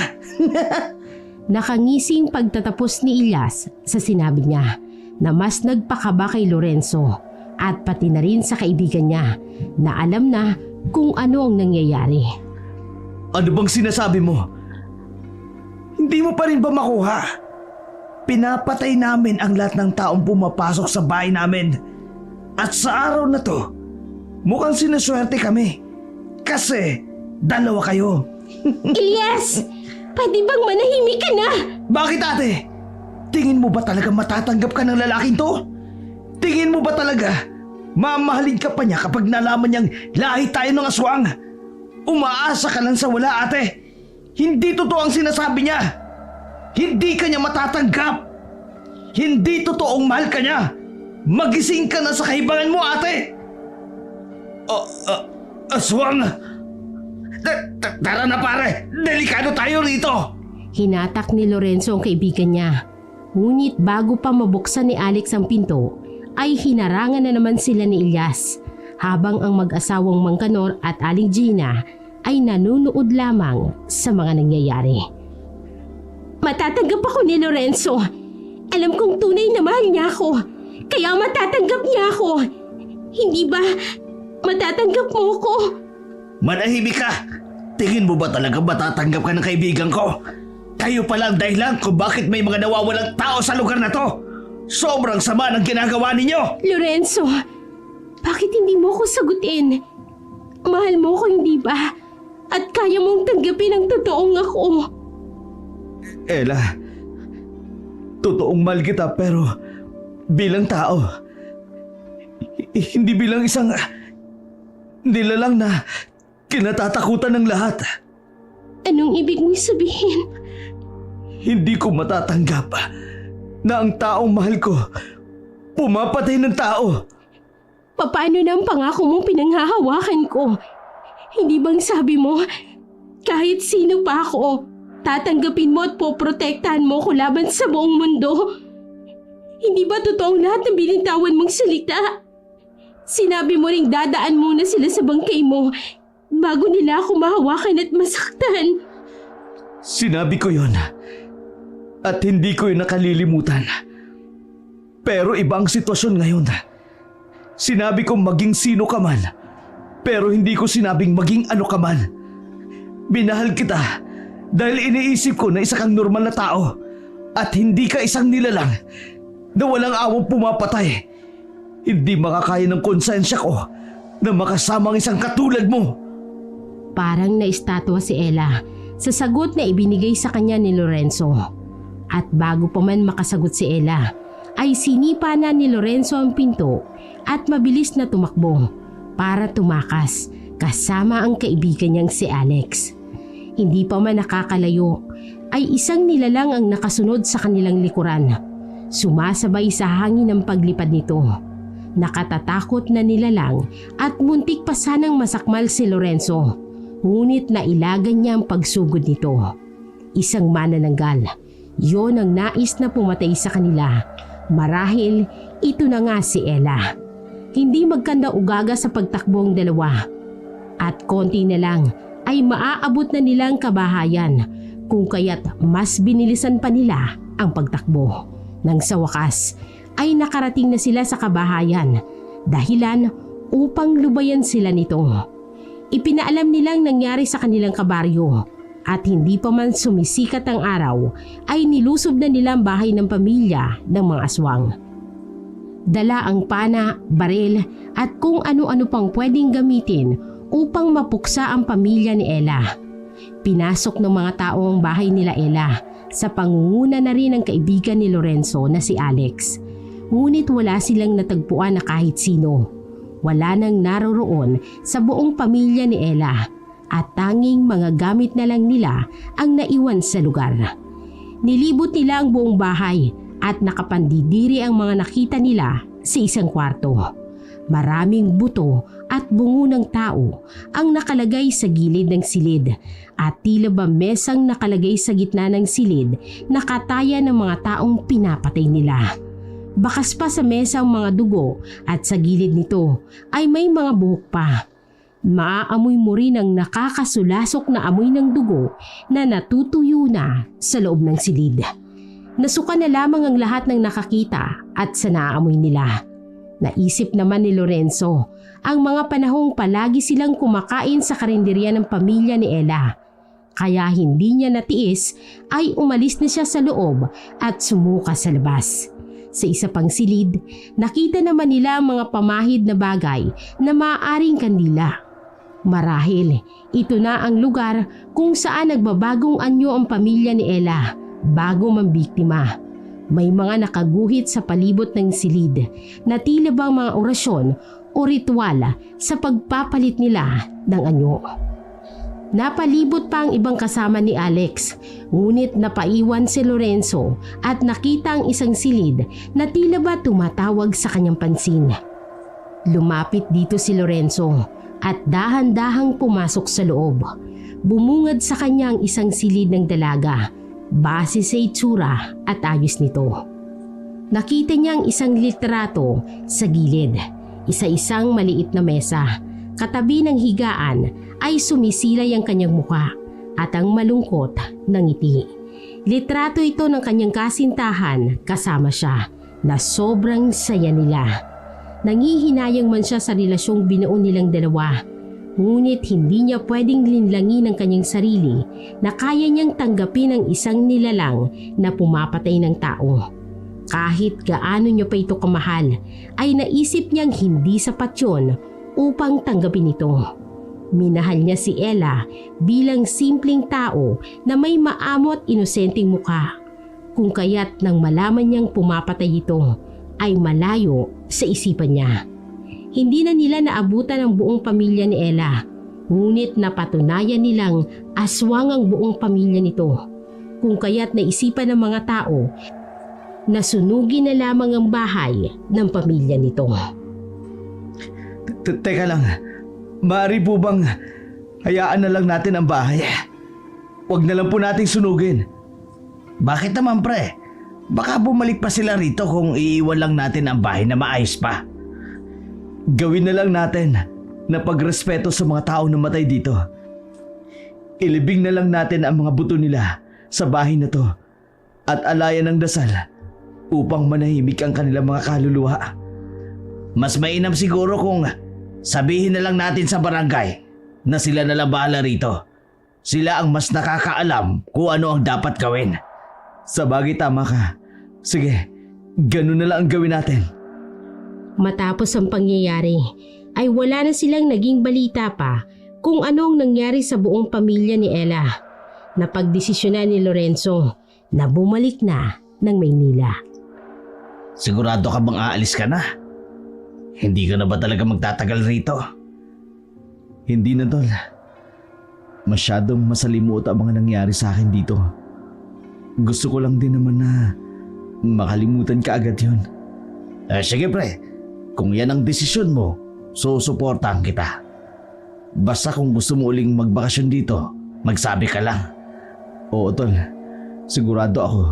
Speaker 1: Nakangising pagtatapos ni Elias sa sinabi niya na mas nagpakaba kay Lorenzo at pati na rin sa kaibigan niya na alam na kung ano ang nangyayari.
Speaker 3: Ano bang sinasabi mo? Hindi mo pa rin ba makuha? Pinapatay namin ang lahat ng taong pumapasok sa bahay namin. At sa araw na to, mukhang sinuswerte kami. Kasi dalawa kayo.
Speaker 1: Elias! Pwede bang manahimik ka na?
Speaker 3: Bakit ate? Tingin mo ba talaga matatanggap ka ng lalaking to? Tingin mo ba talaga mamahalin ka pa niya kapag nalaman niyang lahi tayo ng aswang? Umaasa ka lang sa wala ate. Hindi totoo ang sinasabi niya. Hindi ka niya matatanggap. Hindi totoong mahal ka niya. Magising ka na sa kahibangan mo ate. Aswang! Tara na pare, delikado tayo rito.
Speaker 1: Hinatak ni Lorenzo ang kaibigan niya. Ngunit bago pa mabuksan ni Alex ang pinto, ay hinarangan na naman sila ni Elias. Habang ang mag-asawang Mangkanor at Aling Gina ay nanunood lamang sa mga nangyayari. Matatanggap ako ni Lorenzo. Alam kong tunay na mahal niya ako. Kaya matatanggap niya ako. Hindi ba matatanggap mo ko?
Speaker 2: Manahimik ka! Tingin mo ba talaga matatanggap ka ng kaibigan ko? Kayo pala ang dahilan kung bakit may mga nawawalang tao sa lugar na to. Sobrang sama ng ginagawa ninyo!
Speaker 1: Lorenzo, bakit hindi mo ko sagutin? Mahal mo ko, hindi ba? At kaya mong tanggapin ang totoong ako.
Speaker 3: Ella, totoong mahal kita pero bilang tao. Hindi bilang isang nilalang na kinatatakutan ng lahat.
Speaker 1: Anong ibig mong sabihin?
Speaker 3: Hindi ko matatanggap na ang taong mahal ko pumapatay ng tao.
Speaker 1: Paano na ang pangako mong pinanghahawakan ko? Hindi bang sabi mo, kahit sino pa ako, tatanggapin mo at poprotektahan mo ko laban sa buong mundo? Hindi ba totoong lahat ng binitawan mong salita? Sinabi mo ring dadaan muna sila sa bangkay mo bago nila ako mahawakan at masaktan.
Speaker 3: Sinabi ko yon at hindi ko yun nakalilimutan. Pero iba ang sitwasyon ngayon. Sinabi ko maging sino ka man, pero hindi ko sinabing maging ano ka man. Binahal kita dahil iniisip ko na isa kang normal na tao at hindi ka isang nilalang na walang awang pumapatay. Hindi makakaya ng konsensya ko na makasama ang isang katulad mo.
Speaker 1: Parang naistatwa si Ella sa sagot na ibinigay sa kanya ni Lorenzo. At bago pa man makasagot si Ella, ay sinipa na ni Lorenzo ang pinto at mabilis na tumakbo para tumakas kasama ang kaibigan niyang si Alex. Hindi pa man nakakalayo ay isang nilalang ang nakasunod sa kanilang likuran. Sumasabay sa hangin ang paglipad nito. Nakatatakot na nilalang at muntik pa sanang masakmal si Lorenzo. Ngunit nailagan niya ang pagsugod nito. Isang manananggal. Yon ang nais na pumatay sa kanila. Marahil ito na nga si Ella. Hindi magkanda-ugaga sa pagtakbo ang dalawa. At konti na lang ay maaabot na nila ang kabahayan, kung kaya't mas binilisan pa nila ang pagtakbo. Nang sa wakas ay nakarating na sila sa kabahayan, dahilan upang lubayan sila nito. Ipinaalam nilang nangyari sa kanilang kabaryo at hindi pa man sumisikat ang araw ay nilusob na nila ang bahay ng pamilya ng mga aswang. Dala ang pana, baril at kung ano-ano pang pwedeng gamitin upang mapuksa ang pamilya ni Ella. pinasok ng mga tao ang bahay nila Ella sa pangunguna na rin ng kaibigan ni Lorenzo na si Alex. Ngunit wala silang natagpuan na kahit sino. Wala nang naroroon sa buong pamilya ni Ella at tanging mga gamit na lang nila ang naiwan sa lugar. Nilibot nila ang buong bahay at nakapandidiri ang mga nakita nila sa isang kwarto. Maraming buto at bungo ng tao ang nakalagay sa gilid ng silid at tila ba mesang nakalagay sa gitna ng silid na kataya ng mga taong pinapatay nila. Bakas pa sa mesa ang mga dugo at sa gilid nito ay may mga buhok pa. Maaamoy mo rin ang nakakasulasok na amoy ng dugo na natutuyo na sa loob ng silid. Nasuka na lamang ang lahat ng nakakita at sa naaamoy nila. Naisip naman ni Lorenzo ang mga panahong palagi silang kumakain sa karinderya ng pamilya ni Ella. Kaya hindi niya natiis ay umalis na siya sa loob at sumuka sa labas. Sa isa pang silid, nakita naman nila ang mga pamahid na bagay na maaaring kandila. Marahil, ito na ang lugar kung saan nagbabagong anyo ang pamilya ni Ella bago mambiktima. May mga nakaguhit sa palibot ng silid na tila bang mga orasyon o ritual sa pagpapalit nila ng anyo. Napalibot pa ang ibang kasama ni Alex, ngunit napaiwan si Lorenzo at nakita ang isang silid na tila ba tumatawag sa kanyang pansin. Lumapit dito si Lorenzo at dahan-dahang pumasok sa loob. Bumungad sa kanya ang isang silid ng dalaga, base sa itsura at ayos nito. Nakita niya ang isang litrato sa gilid, isa-isang maliit na mesa. Katabi ng higaan ay sumisilay ang kanyang muka at ang malungkot na ngiti. Litrato ito ng kanyang kasintahan kasama siya na sobrang saya nila. Nangihinayang man siya sa relasyong binuo nilang dalawa. Ngunit hindi niya pwedeng linlangin ang kanyang sarili na kaya niyang tanggapin ang isang nilalang na pumapatay ng tao. Kahit gaano niya pa ito kamahal, ay naisip niyang hindi sapat yun upang tanggapin ito. Minahal niya si Ella bilang simpleng tao na may maamot inosenteng mukha. Kung kaya't nang malaman niyang pumapatay ito, ay malayo sa isipan niya. Hindi na nila naabutan ang buong pamilya ni Ella, ngunit napatunayan nilang aswang ang buong pamilya nito. Kung kaya't naisipan ng mga tao na sunugin na lamang ang bahay ng pamilya nito.
Speaker 3: Teka lang, maaari po bang hayaan na lang natin ang bahay? Huwag na lang po nating sunugin.
Speaker 2: Bakit naman pre? Baka bumalik pa sila rito kung iiwan lang natin ang bahay na maayos pa.
Speaker 3: Gawin na lang natin na pagrespeto sa mga taong namatay dito. Ilibing na lang natin ang mga buto nila sa bahay na to at alayan ng dasal upang manahimik ang kanilang mga kaluluwa.
Speaker 2: Mas mainam siguro kung sabihin na lang natin sa barangay na sila na lang bahala rito. Sila ang mas nakakaalam kung ano ang dapat gawin.
Speaker 3: Sabagay, tama ka. Sige, ganun na lang ang gawin natin.
Speaker 1: Matapos ang pangyayari, ay wala na silang naging balita pa kung anong nangyari sa buong pamilya ni Ella. Napagdesisyonan ni Lorenzo na bumalik na ng Maynila.
Speaker 2: Sigurado ka bang aalis ka na? Hindi ka na ba talaga magtatagal rito?
Speaker 3: Hindi na, Tol. Masyadong masalimuot ang mga nangyari sa akin dito. Gusto ko lang din naman na makalimutan ka agad yun.
Speaker 2: Sige pre, kung yan ang desisyon mo, susuportahan kita. Basta kung gusto mo uling magbakasyon dito, magsabi ka lang.
Speaker 3: Oo, Tol. Sigurado ako.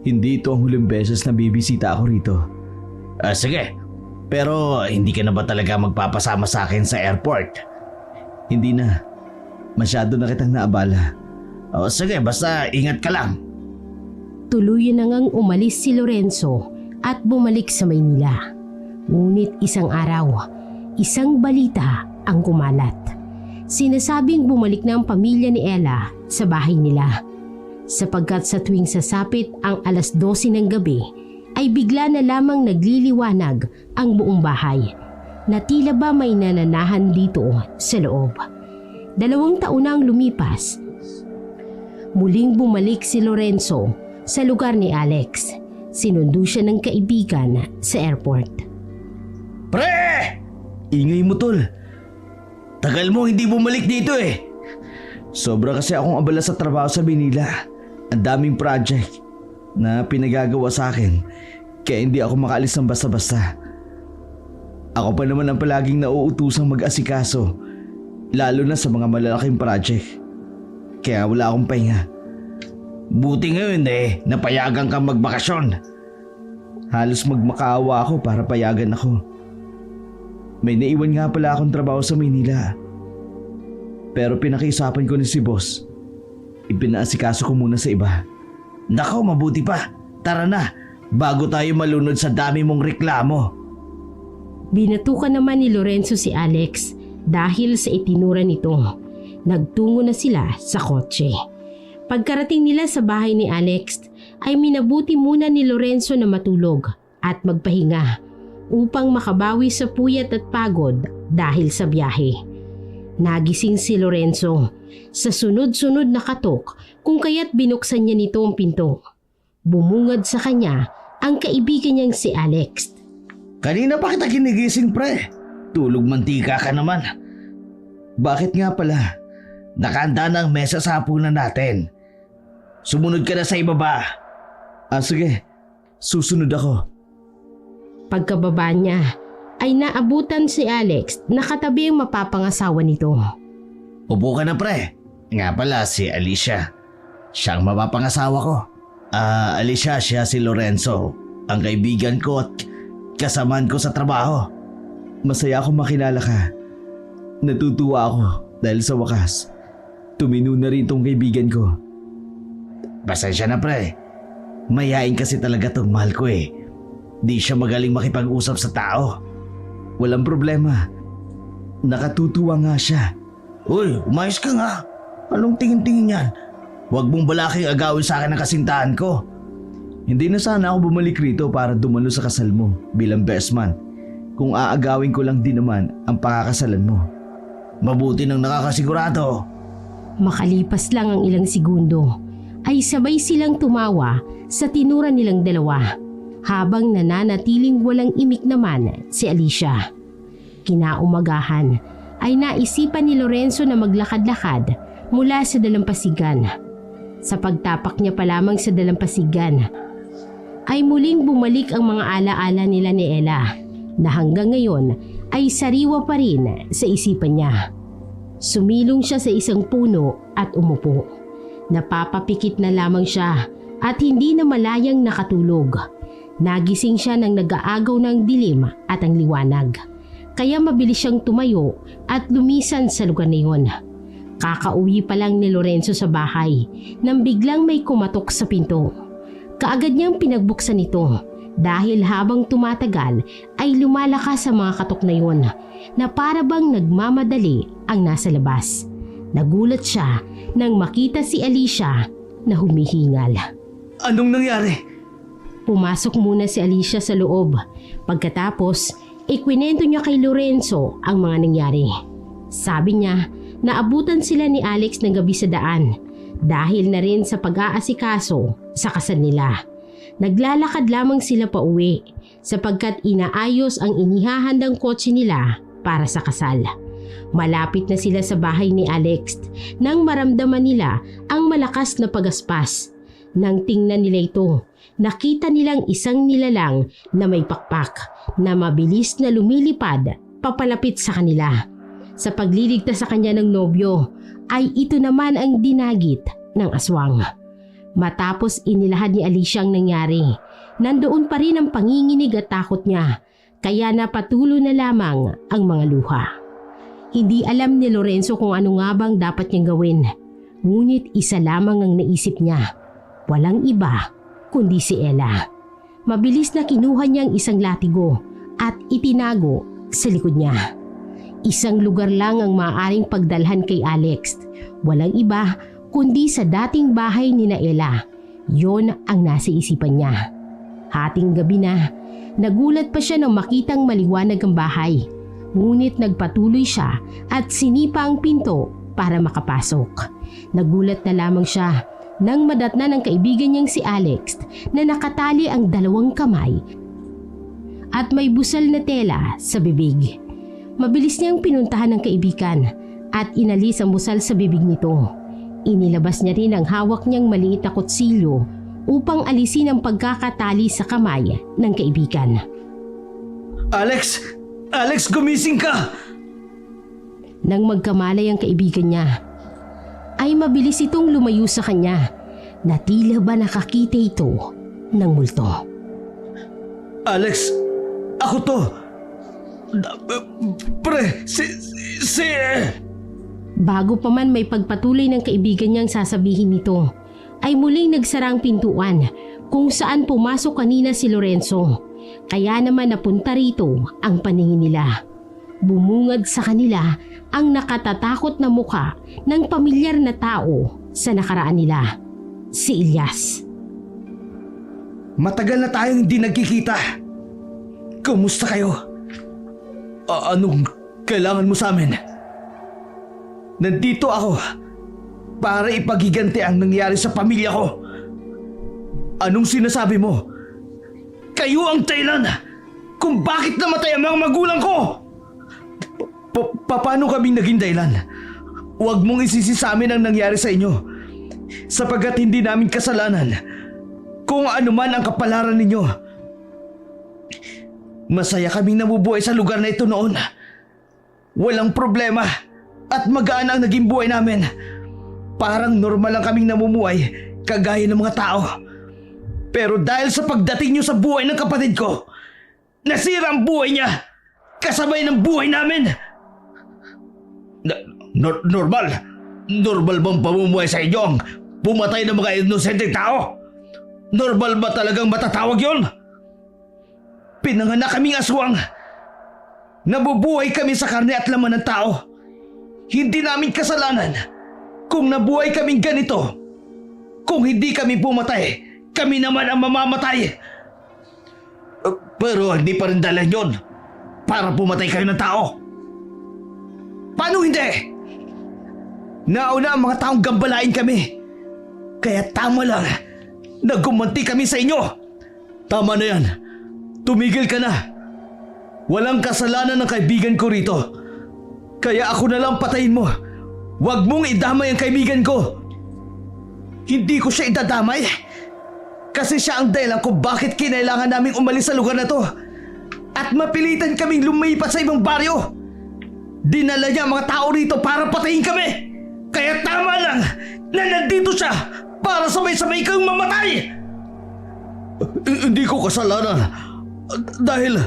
Speaker 3: Hindi ito ang huling beses na bibisita ako rito.
Speaker 2: Sige, pero hindi ka na ba talaga magpapasama sa akin sa airport?
Speaker 3: Hindi na. Masyado na kitang naabala.
Speaker 2: Sige, basta ingat ka lang.
Speaker 1: Tuluyan na ngang umalis si Lorenzo at bumalik sa Maynila. Ngunit isang araw, isang balita ang kumalat. Sinasabing bumalik na ang pamilya ni Ella sa bahay nila. Sapagkat sa tuwing sasapit ang 12:00 ng gabi, ay bigla na lamang nagliliwanag ang buong bahay na tila ba may nananahan dito sa loob. 2 taon na ang lumipas. Muling bumalik si Lorenzo sa lugar ni Alex. Sinundo siya ng kaibigan sa airport.
Speaker 2: Pre!
Speaker 3: Ingay mo, tol.
Speaker 2: Tagal mo hindi bumalik dito eh.
Speaker 3: Sobra kasi akong abala sa trabaho sa Manila. Ang daming project na pinagagawa sa akin, kaya hindi ako makaalis ng basta-basta. Ako pa naman ang palaging nauutusang mag-asikaso, lalo na sa mga malalaking project. Kaya wala akong pahinga.
Speaker 2: Buti ngayon eh, napayagan kang magbakasyon.
Speaker 3: Halos magmakaawa ako para payagan ako. May naiwan nga pala akong trabaho sa Maynila. Pero pinakiusapan ko ni si boss. Ipinaasikaso ko muna sa iba.
Speaker 2: Nako, mabuti pa. Tara na, bago tayo malunod sa dami mong reklamo.
Speaker 1: Binatukan naman ni Lorenzo si Alex dahil sa itinura nito. Nagtungo na sila sa kotse. Pagkarating nila sa bahay ni Alex ay minabuti muna ni Lorenzo na matulog at magpahinga upang makabawi sa puyat at pagod dahil sa biyahe. Nagising si Lorenzo sa sunod-sunod na katok kung kaya't binuksan niya nito ang pinto. Bumungad sa kanya ang kaibigan niyang si Alex.
Speaker 2: Kanina pa kita ginigising, pre. Tulog mantika ka naman.
Speaker 3: Bakit nga pala?
Speaker 2: Nakahanda na ang mesa sa hapunan natin. Sumunod ka na sa ibaba.
Speaker 3: Sige. Susunod ako.
Speaker 1: Pagkababa niya ay naabutan si Alex na katabi ang mapapangasawa nito.
Speaker 2: Upo ka na, pre. Nga pala si Alicia. Siyang mapapangasawa ko. Alicia, siya si Lorenzo. Ang kaibigan ko at kasamaan ko sa trabaho.
Speaker 3: Masaya akong makilala ka. Natutuwa ako dahil sa wakas, tumino na rin tong kaibigan ko.
Speaker 2: Pasensya na, pre. Mayain kasi talaga tong mahal ko eh. Di siya magaling makipag-usap sa tao.
Speaker 3: Walang problema. Nakatutuwa nga siya.
Speaker 2: Uy, umayos ka nga. Anong tingin-tingin yan? Huwag mong balaking agawin sa akin ang kasintahan ko.
Speaker 3: Hindi na sana ako bumalik rito para dumalo sa kasal mo bilang best man. Kung aagawin ko lang din naman ang pakakasalan mo.
Speaker 2: Mabuti nang nakakasigurado.
Speaker 1: Makalipas lang ang ilang segundo ay sabay silang tumawa sa tinura nilang dalawa habang nananatiling walang imik naman si Alicia. Kinaumagahan ay naisipan ni Lorenzo na maglakad-lakad mula sa dalampasigan. Sa pagtapak niya pa lamang sa dalampasigan ay muling bumalik ang mga alaala nila ni Ella na hanggang ngayon ay sariwa pa rin sa isipan niya. Sumilong siya sa isang puno at umupo. Napapapikit na lamang siya at hindi na malayang nakatulog. Nagising siya nang nag-aagaw ng dilim at ang liwanag. Kaya mabilis siyang tumayo at lumisan sa lugar na iyon. Kakauwi pa lang ni Lorenzo sa bahay nang biglang may kumatok sa pinto. Kaagad niyang pinagbuksan ito dahil habang tumatagal ay lumalakas sa mga katok na iyon na para bang nagmamadali ang nasa labas. Nagulat siya nang makita si Alicia na humihingal.
Speaker 2: Anong nangyari?
Speaker 1: Pumasok muna si Alicia sa loob. Pagkatapos, ikwinento niya kay Lorenzo ang mga nangyari. Sabi niya, naabutan sila ni Alex ng gabi sa daan dahil na rin sa pag-aasikaso sa kasal nila. Naglalakad lamang sila pa uwi sapagkat inaayos ang inihahandang kotse nila para sa kasal. Malapit na sila sa bahay ni Alex nang maramdaman nila ang malakas na pagaspas. Nang tingnan nila ito, nakita nilang isang nilalang na may pakpak na mabilis na lumilipad papalapit sa kanila. Sa pagliligtas sa kanya ng nobyo ay ito naman ang dinagit ng aswang. Matapos inilahad ni Alicia ang nangyari, nandoon pa rin ang panginginig at takot niya kaya napatuloy na lamang ang mga luha. Hindi alam ni Lorenzo kung ano nga bang dapat niyang gawin. Ngunit isa lamang ang naisip niya. Walang iba kundi si Ella. Mabilis na kinuha niyang isang latigo at itinago sa likod niya. Isang lugar lang ang maaaring pagdalhan kay Alex. Walang iba kundi sa dating bahay ni Ella. Yon ang nasa isipan niya. Hating gabi na, nagulat pa siya nang makitang maliwanag ang bahay. Ngunit nagpatuloy siya at sinipa ang pinto para makapasok. Nagulat na lamang siya nang madatna ng kaibigan niyang si Alex na nakatali ang 2 kamay at may busal na tela sa bibig. Mabilis niyang pinuntahan ng kaibigan at inalis ang busal sa bibig nito. Inilabas niya rin ang hawak niyang maliit na kutsilyo upang alisin ang pagkakatali sa kamay ng kaibigan.
Speaker 3: Alex! Alex, gumising ka!
Speaker 1: Nang magkamalay ang kaibigan niya, ay mabilis itong lumayo sa kanya na tila ba nakakita ito ng multo.
Speaker 3: Alex, ako to! Pre, si...
Speaker 1: Bago pa man may pagpatuloy ng kaibigan niyang sasabihin nito, ay muling nagsara ang pintuan kung saan pumasok kanina si Lorenzo. Kaya naman napunta rito ang paningin nila. Bumungad sa kanila ang nakatatakot na mukha ng pamilyar na tao sa nakaraan nila, si Ilyas.
Speaker 3: Matagal na tayong hindi nagkikita. Kumusta kayo? Anong kailangan mo sa amin? Nandito ako para ipagiganti ang nangyari sa pamilya ko. Anong sinasabi mo? Kayo ang dahilan kung bakit namatay ang mga magulang ko! Paano kaming naging dahilan? Huwag mong isisi sa amin ang nangyari sa inyo, sapagkat hindi namin kasalanan kung ano man ang kapalaran ninyo. Masaya kaming nabubuhay sa lugar na ito noon. Walang problema at magaan ang naging buhay namin. Parang normal lang kaming namumuhay kagaya ng mga tao. Pero dahil sa pagdating nyo sa buhay ng kapatid ko, nasira ang buhay niya kasabay ng buhay namin. Normal? Normal bang pamumuhay sa inyo ang pumatay ng mga inosenteng tao? Normal ba talagang matatawag yon? Pinanganak kaming aswang. Nabubuhay kami sa karne at laman ng tao. Hindi namin kasalanan kung nabuhay kaming ganito. Kung hindi kami pumatay, kami naman ang mamamatay. Pero hindi pa rin dalan yon para pumatay kayo ng tao. Paano hindi? Nauna ang mga taong gambalain kami. Kaya tama lang na gumanti kami sa inyo. Tama na yan. Tumigil ka na. Walang kasalanan ng kaibigan ko rito. Kaya ako na lang patayin mo. Huwag mong idamay ang kaibigan ko. Hindi ko siya idadamay. Kasi siya ang dahilan kung bakit kinailangan naming umalis sa lugar na to. At mapilitan kaming lumipat sa ibang baryo. Dinala niya ang mga tao rito para patayin kami. Kaya tama lang na nandito siya para sabay-sabay kang mamatay. Hindi ko kasalanan. Dahil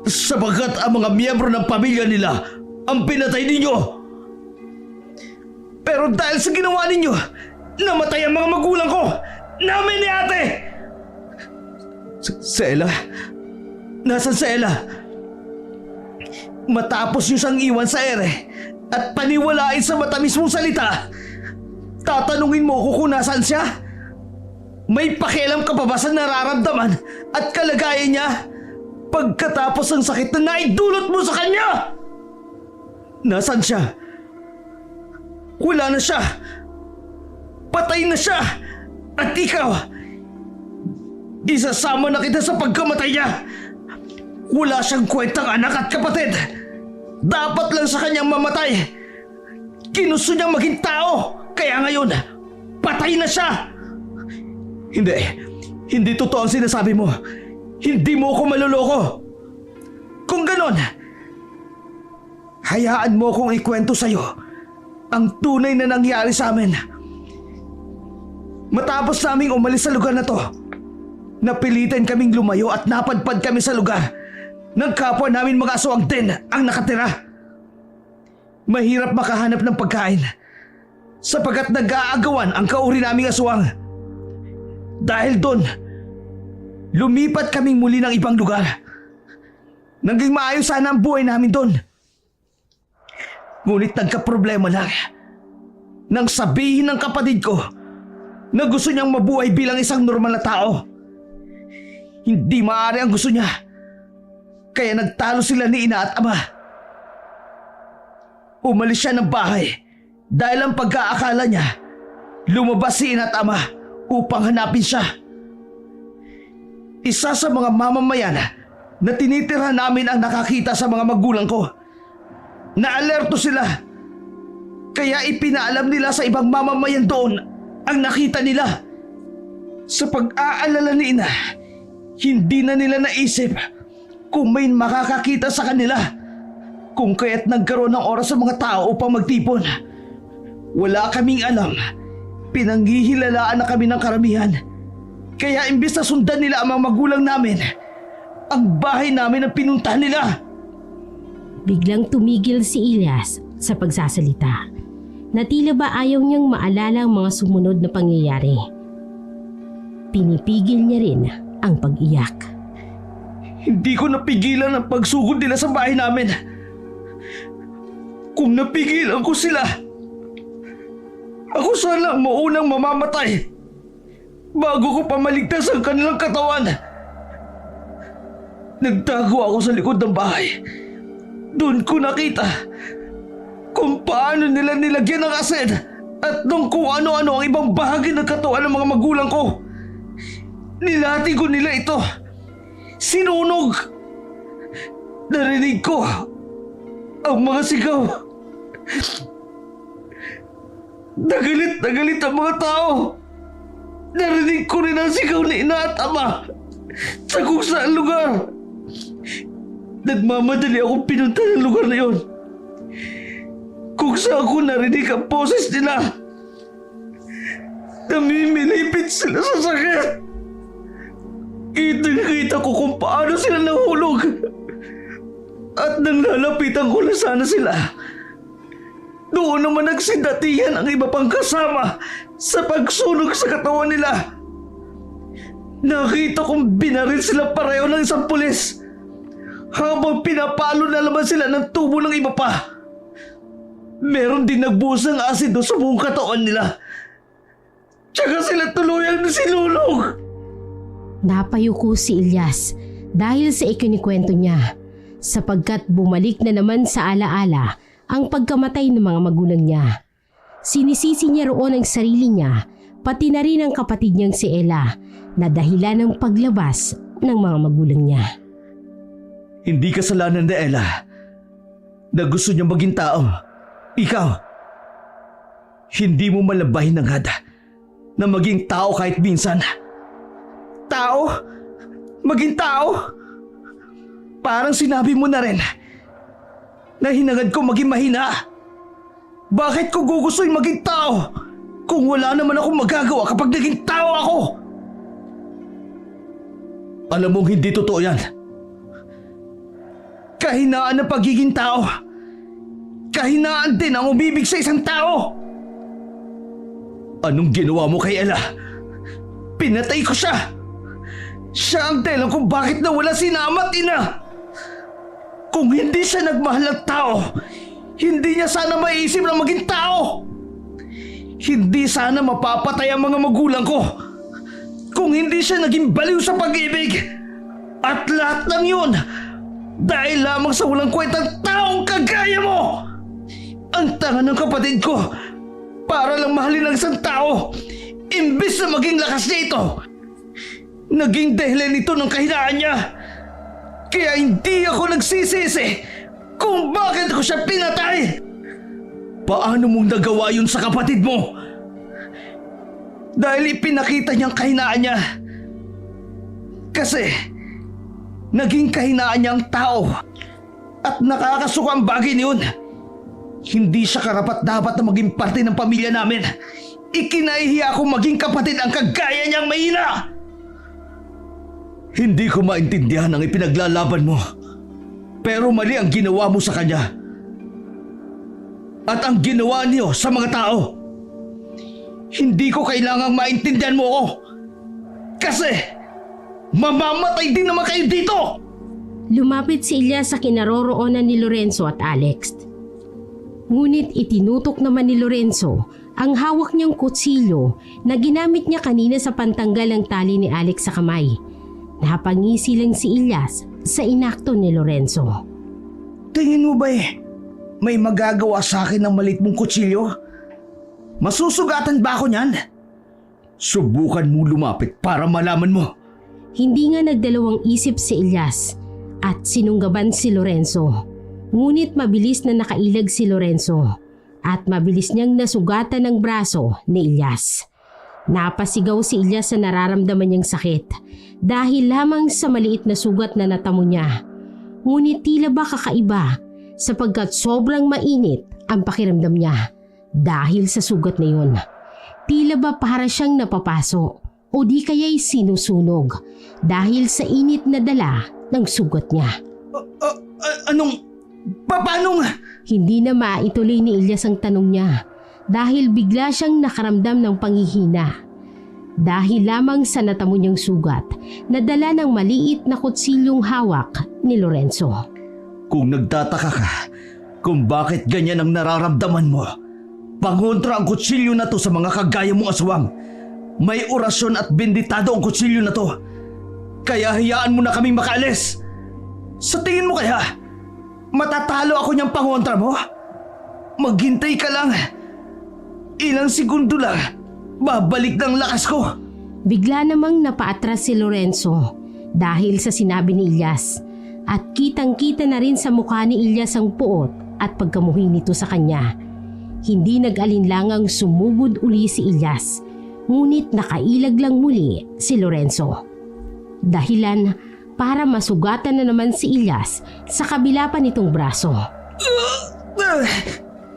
Speaker 3: sapagkat ang mga miyembro ng pamilya nila ang pinatay ninyo. Pero dahil sa ginawa ninyo, namatay ang mga magulang ko. Namin ni ate. Sela? Nasaan si Ella? Matapos niyo siyang iwan sa ere at paniwalain sa matamis mong salita, tatanungin mo ko kung nasaan siya? May pakialam ka pa ba sa nararamdaman at kalagayan niya pagkatapos ng sakit na naidulot mo sa kanya? Nasaan siya? Wala na siya. Patay na siya. At ikaw, isasama na kita sa pagkamatay niya. Wala siyang kwentang anak at kapatid. Dapat lang sa kanyang mamatay. Ginusto niyang maging tao. Kaya ngayon, patay na siya. Hindi totoo ang sinasabi mo. Hindi mo ako maluloko. Kung ganon, hayaan mo akong ikwento sa'yo ang tunay na nangyari sa amin. Matapos naming umalis sa lugar na to, napilitan kaming lumayo at napadpad kami sa lugar ng kapwa namin mga aswang din ang nakatira. Mahirap makahanap ng pagkain sapagkat nag-aagawan ang kauri naming aswang. Dahil doon, lumipat kaming muli ng ibang lugar. Naging maayos sana ang buhay namin doon. Ngunit nagka-problema lang nang sabihin ng kapatid ko na gusto niyang mabuhay bilang isang normal na tao. Hindi maaari ang gusto niya. Kaya nagtalo sila ni ina at ama. Umalis siya ng bahay Dahil ang pagkaakala niya, lumabas si Ina at Ama upang hanapin siya. Isa sa mga mamamayan na tinitira namin ang nakakita sa mga magulang ko. Naalerto sila. Kaya ipinaalam nila sa ibang mamamayan doon ang nakita nila. Sa pag-aalala ni Ina, hindi na nila naisip kung may makakakita sa kanila. Kung kaya't nagkaroon ng oras sa mga tao upang magtipon. Wala kaming alam. Pinanghihilalaan na kami ng karamihan. Kaya imbis na sundan nila ang mga magulang namin, ang bahay namin ang pinuntahan nila.
Speaker 1: Biglang tumigil si Ilyas sa pagsasalita. Na tila ba ayaw niyang maalala ang mga sumunod na pangyayari. Pinipigil niya rin ang pag-iyak.
Speaker 3: Hindi ko napigilan ang pagsugod nila sa bahay namin. Kung napigilan ko sila, ako sana ang maunang mamamatay bago ko pamaligtas ang kanilang katawan. Nagtago ako sa likod ng bahay. Doon ko nakita kung paano nila nilagyan ng asin at nung kung ano-ano ang ibang bahagi ng katawan ng mga magulang ko. Nilati ko nila ito. Sinunog. Narinig ko ang mga sigaw. Nagalit ang mga tao. Narinig ko rin ang sigaw ni Ina at Ama sa kung saan lugar. Nagmamadali akong pinunta ng lugar na yun. Kung saan ko narinig ang boses nila. Namimilipit sila sa sakit. Kitang-kita ko kung paano sila nahulog. At nang lalapitan ko na sana sila, doon naman nagsindatihan ang iba pang kasama sa pagsunog sa katawan nila. Nakita kong binaril sila pareho ng isang pulis habang pinapalo na naman sila ng tubo ng iba pa. Meron din nagbuhos ng asido sa buong katawan nila. Tsaka sila tuluyang sinulog.
Speaker 1: Napayuko si Ilyas dahil sa ikinikwento niya sapagkat bumalik na naman sa alaala ang pagkamatay ng mga magulang niya. Sinisisi niya roon ang sarili niya pati na rin ang kapatid niyang si Ella na dahilan ng paglabas ng mga magulang niya.
Speaker 3: Hindi kasalanan ni Ella na gusto niya maging tao. Ikaw, hindi mo malabahin ng hada na maging tao kahit minsan. Tao? Maging tao? Parang sinabi mo na rin na hinangad ko maging mahina. Bakit ko gugustuhin maging tao kung wala naman akong magagawa kapag naging tao ako? Alam mong hindi totoo yan. Kahinaan ng pagiging tao. Kahinaan din ang umibig sa isang tao. Anong ginawa mo kay Ella? Pinatay ko siya. Siya ang dahilan kung bakit nawala si Ama at Ina. Kung hindi siya nagmahal ng tao, hindi niya sana maiisip na maging tao. Hindi sana mapapatay ang mga magulang ko kung hindi siya naging baliw sa pag-ibig. At lahat ng yun dahil lamang sa walang kwentang taong kagaya mo. Ang tanga ng kapatid ko para lang mahalin ang isang tao imbis na maging lakas niya ito. Naging dahilan ito ng kahinaan niya. Kaya hindi ako nagsisisi kung bakit ko siya pinatay. Paano mong nagawa yun sa kapatid mo? Dahil ipinakita niyang kahinaan niya. Kasi naging kahinaan niya ang tao at nakakasuka ang bagay niyon. Hindi siya karapat-dapat na maging parte ng pamilya namin. Ikinahihiya akong maging kapatid ang kagaya niyang mahina. Hindi ko maintindihan ang ipinaglalaban mo. Pero mali ang ginawa mo sa kanya. At ang ginawa niyo sa mga tao. Hindi ko kailangang maintindihan mo ako. Kasi mamamatay din naman kayo dito.
Speaker 1: Lumapit si Ilyas sa kinaroroonan ni Lorenzo at Alex. Ngunit itinutok naman ni Lorenzo ang hawak niyang kutsilyo na ginamit niya kanina sa pantanggal ng tali ni Alex sa kamay. Napangisi lang si Ilyas sa inakto ni Lorenzo.
Speaker 3: Tingin mo ba may magagawa sa akin ng malit mong kutsilyo? Masusugatan ba ako niyan? Subukan mo lumapit para malaman mo.
Speaker 1: Hindi nga nagdalawang isip si Elias at sinunggaban si Lorenzo. Ngunit mabilis na nakailag si Lorenzo at mabilis niyang nasugatan ang braso ni Elias. Napasigaw si Elias sa nararamdaman niyang sakit dahil lamang sa maliit na sugat na natamo niya. Ngunit tila ba kakaiba sapagkat sobrang mainit ang pakiramdam niya dahil sa sugat na yun. Tila ba para siyang napapaso o di kaya'y sinusunog dahil sa init na dala ng sugat niya.
Speaker 3: Paano nga?
Speaker 1: Hindi na maituloy ni Elias ang tanong niya dahil bigla siyang nakaramdam ng panghihina. Dahil lamang sa natamo niyang sugat na dala ng maliit na kutsilyong hawak ni Lorenzo.
Speaker 3: Kung nagtataka ka kung bakit ganyan ang nararamdaman mo, pangontra ang kutsilyo na to sa mga kagaya mong aswang. May orasyon at benditado ang kutsilyo na to. Kaya hayaan mo na kaming makaalis. Sa tingin mo kaya, matatalo ako niyang pangontra mo? Maghintay ka lang. Ilang segundo lang, babalik ng lakas ko.
Speaker 1: Bigla namang napaatras si Lorenzo dahil sa sinabi ni Elias at kitang-kita na rin sa mukha ni Elias ang puot at pagkamuhi nito sa kanya. Hindi nag-alinlangang sumugod uli si Elias, ngunit nakailag lang muli si Lorenzo. Dahilan para masugatan na naman si Elias sa kabila pa nitong braso.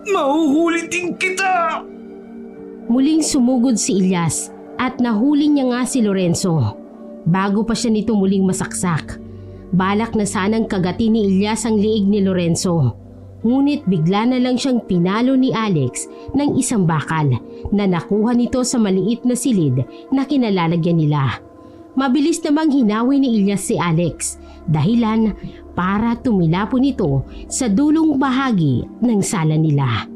Speaker 3: Mahuhuli din kita!
Speaker 1: Muling sumugod si Elias at nahuli niya nga si Lorenzo. Bago pa siya nito muling masaksak, balak na sanang kagatin ni Elias ang liig ni Lorenzo. Ngunit bigla na lang siyang pinalo ni Alex ng isang bakal na nakuha nito sa maliit na silid na kinalalagyan nila. Mabilis namang hinawi ni Elias si Alex, dahilan para tumilapon ito sa dulong bahagi ng sala nila.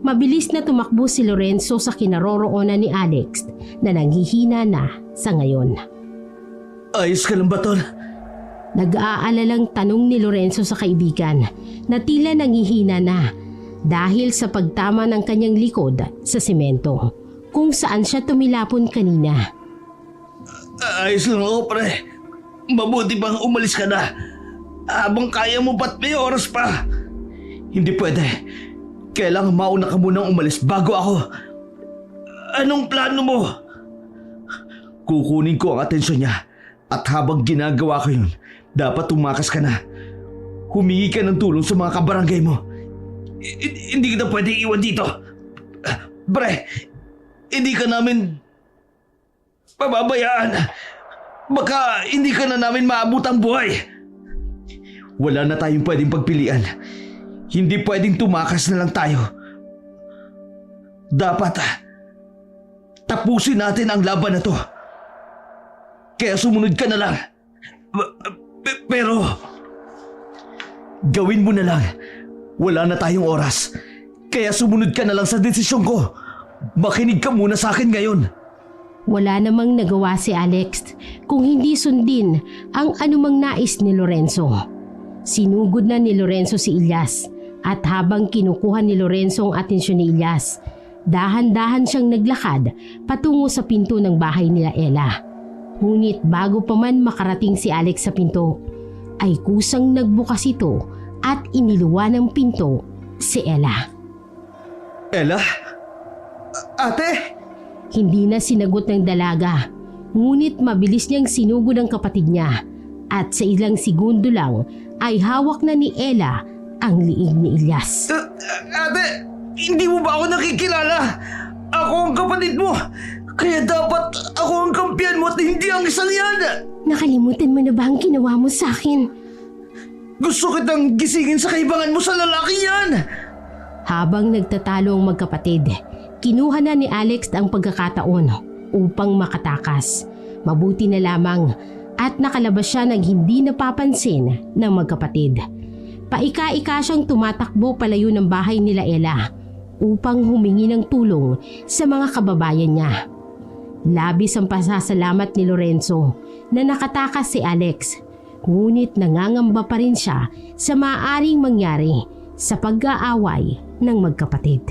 Speaker 1: Mabilis na tumakbo si Lorenzo sa kinaroroonan ni Alex na nanghihina na sa ngayon.
Speaker 3: Ayos ka lang ba, Tol?
Speaker 1: Nag-aalalang tanong ni Lorenzo sa kaibigan na tila nanghihina na dahil sa pagtama ng kanyang likod sa semento kung saan siya tumilapon kanina.
Speaker 2: Ayos lang ako, pre. Mabuti bang umalis ka na habang kaya mo ba't may oras pa?
Speaker 3: Hindi pwede. Kailangan mauna ka munang umalis bago ako.
Speaker 2: Anong plano mo?
Speaker 3: Kukunin ko ang atensyon niya at habang ginagawa ko yun, dapat tumakas ka na. Humingi ka ng tulong sa mga kabarangay mo.
Speaker 2: Hindi kita pwedeng iwan dito. Pre, hindi ka namin pababayaan. Baka hindi ka na namin maabot ang buhay.
Speaker 3: Wala na tayong pwedeng pagpilian. Hindi pwedeng tumakas na lang tayo. Dapat tapusin natin ang laban na to. Kaya sumunod ka na lang.
Speaker 2: Pero
Speaker 3: gawin mo na lang. Wala na tayong oras. Kaya sumunod ka na lang sa desisyon ko. Makinig ka muna sa akin ngayon.
Speaker 1: Wala namang nagawa si Alex kung hindi sundin ang anumang nais ni Lorenzo. Sinugod na ni Lorenzo si Elias at habang kinukuha ni Lorenzo ang atensyon ni Elias, dahan-dahan siyang naglakad patungo sa pinto ng bahay nila Ella. Ngunit bago pa man makarating si Alex sa pinto, ay kusang nagbukas ito at iniluwa ng pinto si Ella.
Speaker 3: Ella? Ate?
Speaker 1: Hindi na sinagot ng dalaga, ngunit mabilis niyang sinugod ang kapatid niya at sa ilang segundo lang ay hawak na ni Ella ang liig ni Elias.
Speaker 2: ate, hindi mo ba ako nakikilala? Ako ang kapatid mo. Kaya dapat ako ang kampiyan mo at hindi ang isang yan.
Speaker 1: Nakalimutan mo na ba ang ginawa mo sa akin?
Speaker 2: Gusto kitang gisingin sa kaibangan mo sa lalaki yan.
Speaker 1: Habang nagtatalo ang magkapatid, kinuha na ni Alex ang pagkakataon upang makatakas. Mabuti na lamang at nakalabas siya ng hindi napapansin ng magkapatid. Paika-ika siyang tumatakbo palayo ng bahay nila Ella upang humingi ng tulong sa mga kababayan niya. Labis ang pasasalamat ni Lorenzo na nakatakas si Alex, ngunit nangangamba pa rin siya sa maaaring mangyari sa pag-aaway ng magkapatid.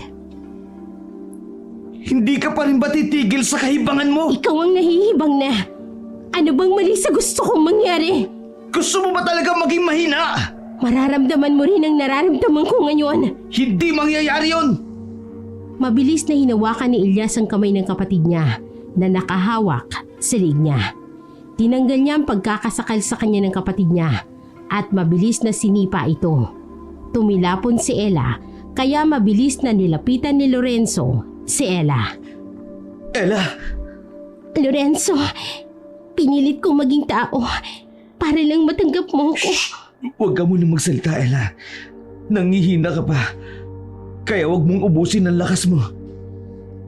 Speaker 3: Hindi ka pa rin ba titigil sa kahibangan mo?
Speaker 1: Ikaw ang nahihibang na. Ano bang mali sa gusto kong mangyari?
Speaker 3: Gusto mo ba talaga maging mahina?
Speaker 1: Mararamdaman mo rin ang nararamdaman ko ngayon.
Speaker 3: Hindi mangyayari yon.
Speaker 1: Mabilis na hinawakan ni Ilyas ang kamay ng kapatid niya na nakahawak sa liig niya. Tinanggal niya ang pagkakasakal sa kanya ng kapatid niya at mabilis na sinipa ito. Tumilapon si Ella kaya mabilis na nilapitan ni Lorenzo si Ella.
Speaker 3: Ella,
Speaker 1: Lorenzo, pinilit kong maging tao para lang matanggap mo ko.
Speaker 3: huwag ka muna magsalita, Ella. Nangihina ka pa. Kaya huwag mong ubusin ang lakas mo.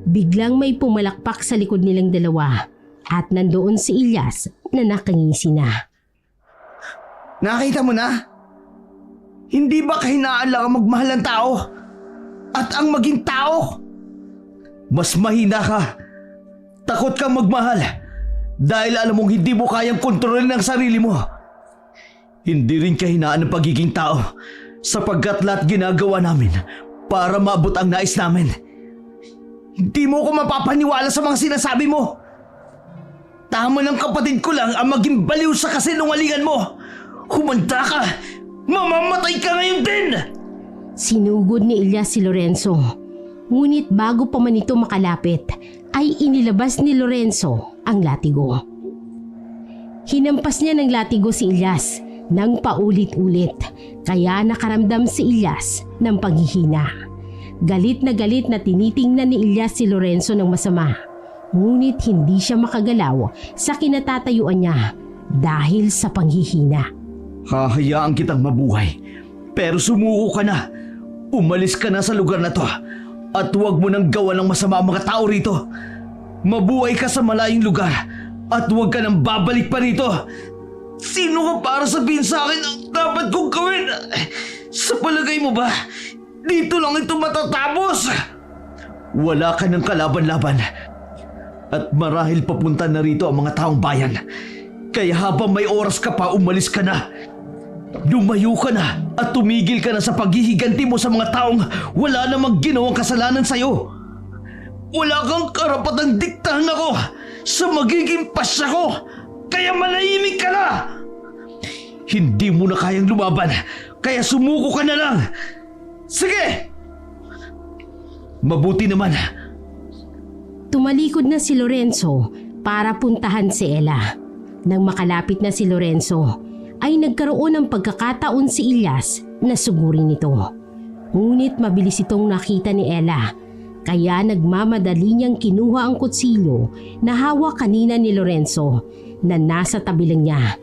Speaker 1: Biglang may pumalakpak sa likod nilang dalawa at nandoon si Ilyas na nakangisi na.
Speaker 3: Nakita mo na? Hindi ba kahinaan lang ang magmahal ng tao? At ang maging tao? Mas mahina ka. Takot kang magmahal. Dahil alam mong hindi mo kayang kontrolin ang sarili mo. Hindi rin kahinaan ang pagiging tao. Sapagkat lahat ginagawa namin para maabot ang nais namin. Hindi mo ko mapapaniwala sa mga sinasabi mo. Tama ng kapatid ko lang ang maging baliw sa kasinungalingan mo. Humanda ka! Mamamatay ka ngayon din!
Speaker 1: Sinugod ni Ilyas si Lorenzo. Ngunit bago pa man ito makalapit, ay inilabas ni Lorenzo ang latigo. Hinampas niya ng latigo si Ilyas nang paulit-ulit, kaya nakaramdam si Ilyas ng paghihina. Galit na tinitingnan ni Ilyas si Lorenzo ng masama. Ngunit hindi siya makagalaw sa kinatatayuan niya dahil sa panghihina.
Speaker 3: Hahayaan kitang mabuhay. Pero sumuko ka na. Umalis ka na sa lugar na to. At huwag mo nang gawa ng masama ang mga tao rito. Mabuhay ka sa malayong lugar. At huwag ka nang babalik pa rito. Sino ka para sabihin sa akin ang dapat kong gawin? Sa palagay mo ba, dito lang ito matatapos? Wala ka ng kalaban-laban. At marahil papunta na rito ang mga taong bayan. Kaya habang may oras ka pa, umalis ka na. Lumayo ka na at tumigil ka na sa paghihiganti mo sa mga taong wala namang ginawang kasalanan sa'yo. Wala kang karapatang diktahan ako sa magiging pasya ko. Kaya manahimik ka na! Hindi mo na kayang lumaban, kaya sumuko ka na lang. Sige! Mabuti naman.
Speaker 1: Tumalikod na si Lorenzo para puntahan si Ella. Nang makalapit na si Lorenzo, ay nagkaroon ng pagkakataon si Ilyas na sugurin ito. Ngunit mabilis itong nakita ni Ella, kaya nagmamadali niyang kinuha ang kutsilyo na hawak kanina ni Lorenzo na nasa tabi lang niya.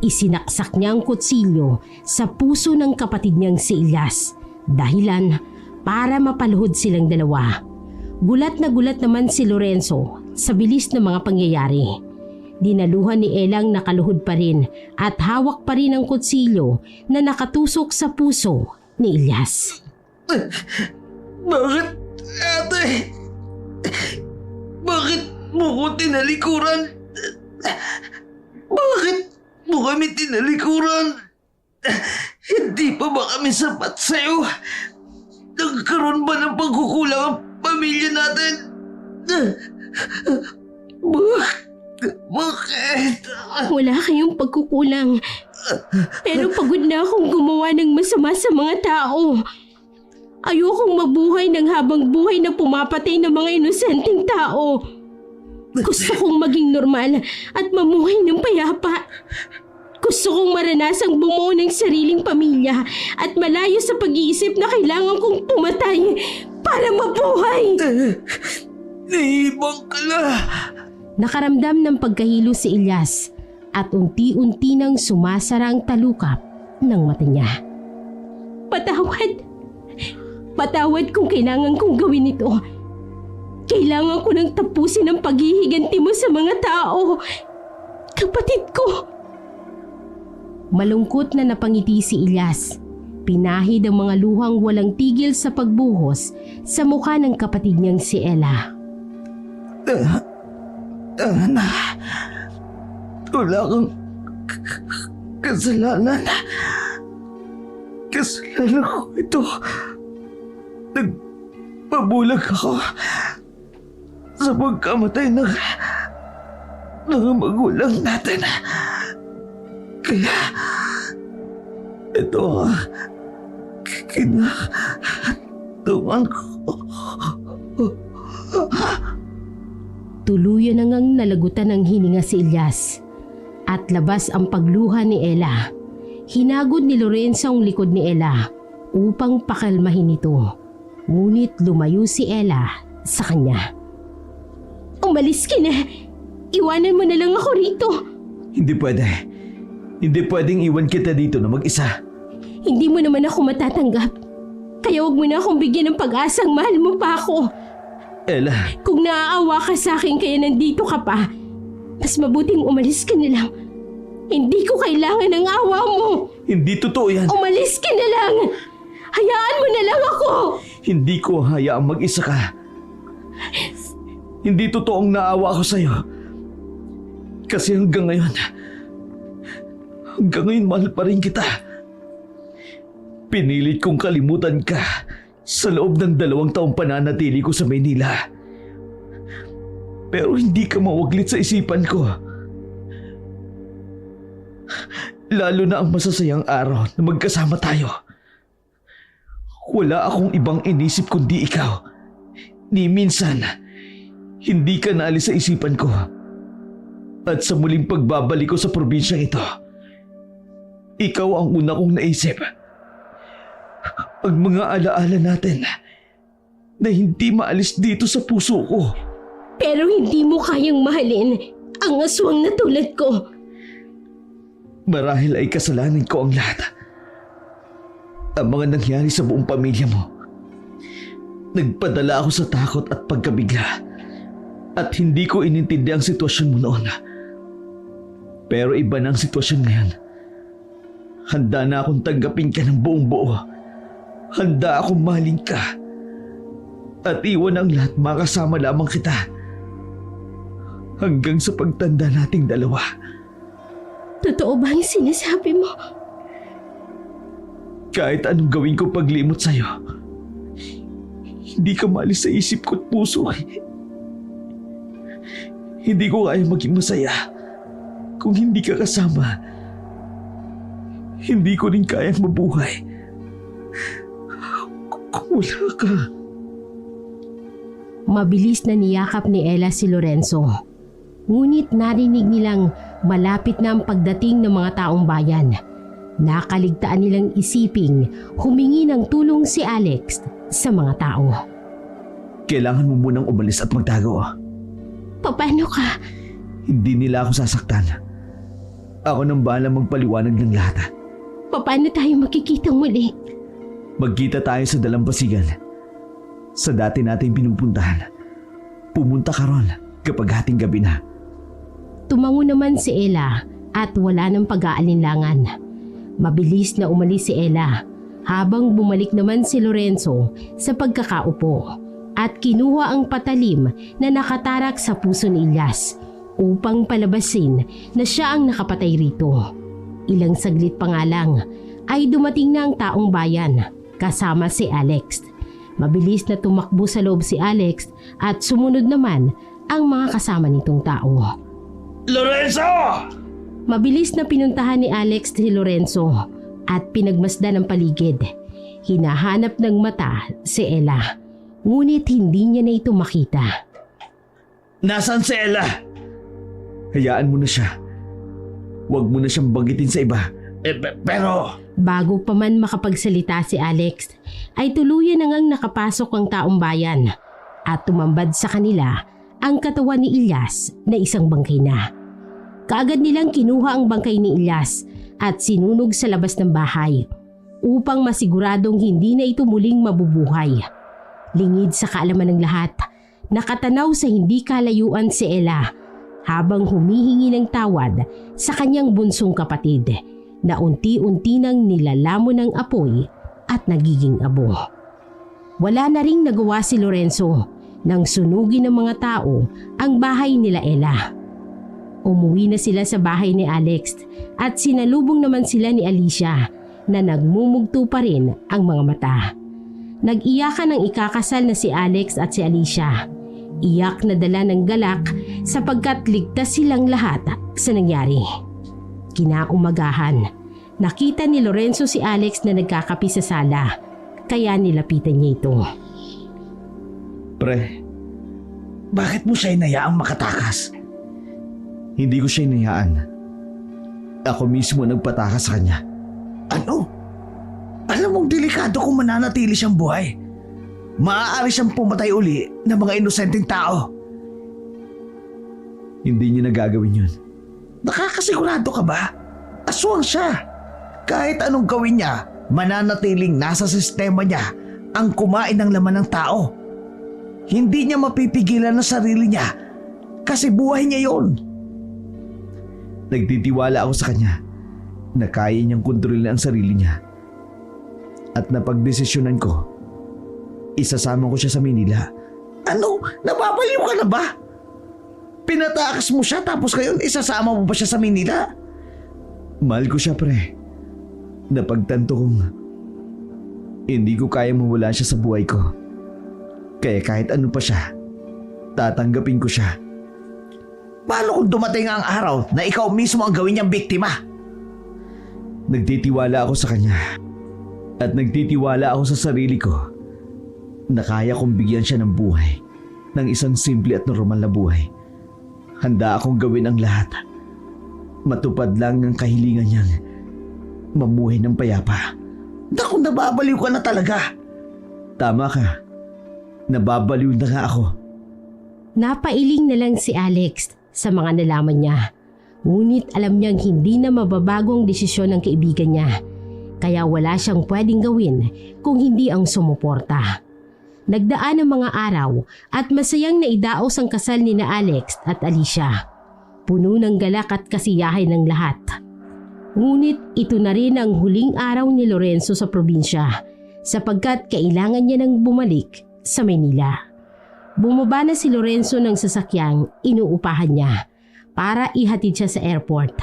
Speaker 1: Isinaksak niya ang kutsilyo sa puso ng kapatid niyang si Ilyas, dahilan para mapaluhod silang dalawa. Gulat naman si Lorenzo sa bilis ng mga pangyayari. Dinaluhan ni Ella ang nakaluhod pa rin at hawak pa rin ang kutsilyo na nakatusok sa puso ni Ilyas.
Speaker 3: Bakit, ate? Bakit mo ko tinalikuran? Bakit mo kami tinalikuran? Hindi pa ba kami sapat sa'yo? Nagkaroon ba ng pagkukulang ang pamilya natin? Bakit?
Speaker 1: Wala kayong pagkukulang. Pero pagod na akong gumawa ng masama sa mga tao. Ayokong mabuhay ng habang buhay na pumapatay ng mga inosenteng tao. Gusto kong maging normal at mamuhay ng payapa. Gusto kong maranasang bumuo ng sariling pamilya at malayo sa pag-iisip na kailangan kong pumatay para mabuhay.
Speaker 3: Naibang ka na.
Speaker 1: Nakaramdam ng pagkahilo si Ilyas at unti-unti nang sumasara ang talukap ng mata niya. Patawad kung kailangan kong gawin ito. Kailangan ko nang tapusin ang paghihiganti mo sa mga tao. Kapatid ko. Malungkot na napangiti si Ilyas. Pinahid ang mga luhang walang tigil sa pagbuhos sa mukha ng kapatid niyang si Ella.
Speaker 3: Anak, wala kang kasalanan. Kasalanan ko ito. Nagpabulag ako. sa pagkamatay ng magulang natin. Kaya ito ang kinatungan ko.
Speaker 1: Tuluyan na ngang nalagutan ng hininga si Ilyas at labas ang pagluha ni Ella. Hinagod ni Lorenzo ang likod ni Ella upang pakalmahin ito. Ngunit lumayo si Ella sa kanya. Umalis ka na! Iwanan mo na lang ako rito!
Speaker 3: Hindi pwede. Hindi pwedeng iwan kita dito na mag-isa.
Speaker 1: Hindi mo naman ako matatanggap. Kaya huwag mo na akong bigyan ng pag-asang mahal mo pa ako.
Speaker 3: Ella,
Speaker 1: Kung naaawa ka sa akin kaya nandito ka pa, mas mabuting umalis ka na lang. Hindi ko kailangan ng awa mo.
Speaker 3: hindi totoo yan.
Speaker 1: Umalis ka na lang. Hayaan mo na lang ako.
Speaker 3: Hindi ko hayaang mag-isa ka. Hindi totoong naawa ako sa'yo. Kasi hanggang ngayon mahal pa rin kita. Pinilit kong kalimutan ka sa loob ng 2 taong pananatili ko sa Maynila. Pero hindi ka mawaglit sa isipan ko. Lalo na ang masasayang araw na magkasama tayo. Wala akong ibang inisip kundi ikaw. Ni minsan, hindi ka naalis sa isipan ko. At sa muling pagbabalik ko sa probinsyang ito, ikaw ang una kong naisip. Ang mga alaala natin na hindi maalis dito sa puso ko.
Speaker 1: Pero hindi mo kayang mahalin ang aswang na tulad ko.
Speaker 3: Marahil ay kasalanan ko ang lahat. Ang mga nangyari sa buong pamilya mo. Nagpadala ako sa takot at pagkabigla. At hindi ko inintindi ang sitwasyon mo noon. Pero iba na ang sitwasyon ngayon. Handa na akong tanggapin ka ng buong buo. Handa akong mahalin ka. At iwan ang lahat, makasama lamang kita. Hanggang sa pagtanda nating dalawa.
Speaker 1: Totoo ba ang sinasabi mo?
Speaker 3: Kahit anong gawin ko paglimot sa'yo, hindi ka maalis sa isip ko at puso. Hindi ko kaya maging masaya kung hindi ka kasama. Hindi ko rin kayang mabuhay kung wala ka.
Speaker 1: Mabilis na niyakap ni Ella si Lorenzo. Ngunit narinig nilang malapit na ang pagdating ng mga taong bayan. Nakaligtaan nilang isiping humingi ng tulong si Alex sa mga tao.
Speaker 3: Kailangan mo munang umalis at magtago.
Speaker 1: Paano ka?
Speaker 3: Hindi nila ako sasaktan. Ako nang bahala magpaliwanag ng lahat.
Speaker 1: Paano tayo makikita muli?
Speaker 3: Magkita tayo sa dalampasigan. Sa dati nating pinupuntahan. Pumunta ka ron kapag hating gabi na.
Speaker 1: Tumango naman si Ella at wala ng pag-aalinlangan. Mabilis na umalis si Ella habang bumalik naman si Lorenzo sa pagkakaupo at kinuha ang patalim na nakatarak sa puso ni Ilyas upang palabasin na siya ang nakapatay rito. Ilang saglit pa nga lang ay dumating na ang taong bayan kasama si Alex. Mabilis na tumakbo sa loob si Alex at sumunod naman ang mga kasama nitong tao.
Speaker 2: Lorenzo!
Speaker 1: Mabilis na pinuntahan ni Alex si Lorenzo at pinagmasdan ang paligid. Hinahanap ng mata si Ella, ngunit hindi niya na ito makita.
Speaker 2: Nasaan si Ella?
Speaker 3: Hayaan mo na siya. Huwag mo na siyang banggitin sa iba.
Speaker 2: Pero...
Speaker 1: Bago pa man makapagsalita si Alex, ay tuluyan na ngang nakapasok ang taong bayan at tumambad sa kanila ang katawan ni Ilyas na isang bangkay na. Kaagad nilang kinuha ang bangkay ni Ilyas at sinunog sa labas ng bahay upang masiguradong hindi na ito muling mabubuhay. Lingid sa kaalaman ng lahat, nakatanaw sa hindi kalayuan si Ella habang humihingi ng tawad sa kanyang bunsong kapatid na unti-unti nang nilalamon ng apoy at nagiging abo. Wala na ring nagawa si Lorenzo nang sunugin ng mga tao ang bahay nila Ella. Umuwi na sila sa bahay ni Alex at sinalubong naman sila ni Alicia na nagmumugto pa rin ang mga mata. Nag-iyakan ang ikakasal na si Alex at si Alicia. Iyak na dala ng galak sapagkat ligtas silang lahat sa nangyari. Kinaumagahan, nakita ni Lorenzo si Alex na nagkakapi sa sala, kaya nilapitan niya ito.
Speaker 3: Pre, bakit mo siya inayaang makatakas? Hindi ko siya inayaan. Ako mismo nagpatakas sa kanya.
Speaker 2: Ano? Alam mong delikado kung mananatili siyang buhay. Maaari siyang pumatay uli ng mga inosenteng tao.
Speaker 3: Hindi niya nagagawin yun.
Speaker 2: Nakakasigurado ka ba? Aswang siya. Kahit anong gawin niya, mananatiling nasa sistema niya ang kumain ng laman ng tao. Hindi niya mapipigilan ang sarili niya kasi buhay niya yon.
Speaker 3: Nagtitiwala ako sa kanya na kaya niyang kontrolin ang sarili niya. At napagdesisyonan ko, isasama ko siya sa Manila.
Speaker 2: Ano? Nababaliw ka na ba? Pinatakas mo siya tapos ngayon isasama mo ba siya sa Manila?
Speaker 3: Mahal ko siya, pre. Napagtanto kong hindi ko kaya mawala siya sa buhay ko. Kaya kahit ano pa siya, tatanggapin ko siya.
Speaker 2: Paano kung dumating ang araw na ikaw mismo ang gawin niyang biktima?
Speaker 3: Nagtitiwala ako sa kanya. At nagtitiwala ako sa sarili ko na kaya kong bigyan siya ng buhay, ng isang simple at normal na buhay. Handa akong gawin ang lahat. Matupad lang ang kahilingan niyang mamuhay ng payapa.
Speaker 2: Naku, nababaliw ka na talaga.
Speaker 3: Tama ka. Nababaliw na nga ako.
Speaker 1: Napailing na lang si Alex sa mga nalaman niya. Ngunit alam niyang hindi na mababago ang desisyon ng kaibigan niya. Kaya wala siyang pwedeng gawin kung hindi ang sumuporta. Nagdaan ang mga araw at masayang naidaos ang kasal ni na Alex at Alicia. Puno ng galak at kasiyahan ng lahat. Ngunit ito na rin ang huling araw ni Lorenzo sa probinsya sapagkat kailangan niya nang bumalik sa Maynila. Bumaba na si Lorenzo ng sasakyang inuupahan niya para ihatid siya sa airport.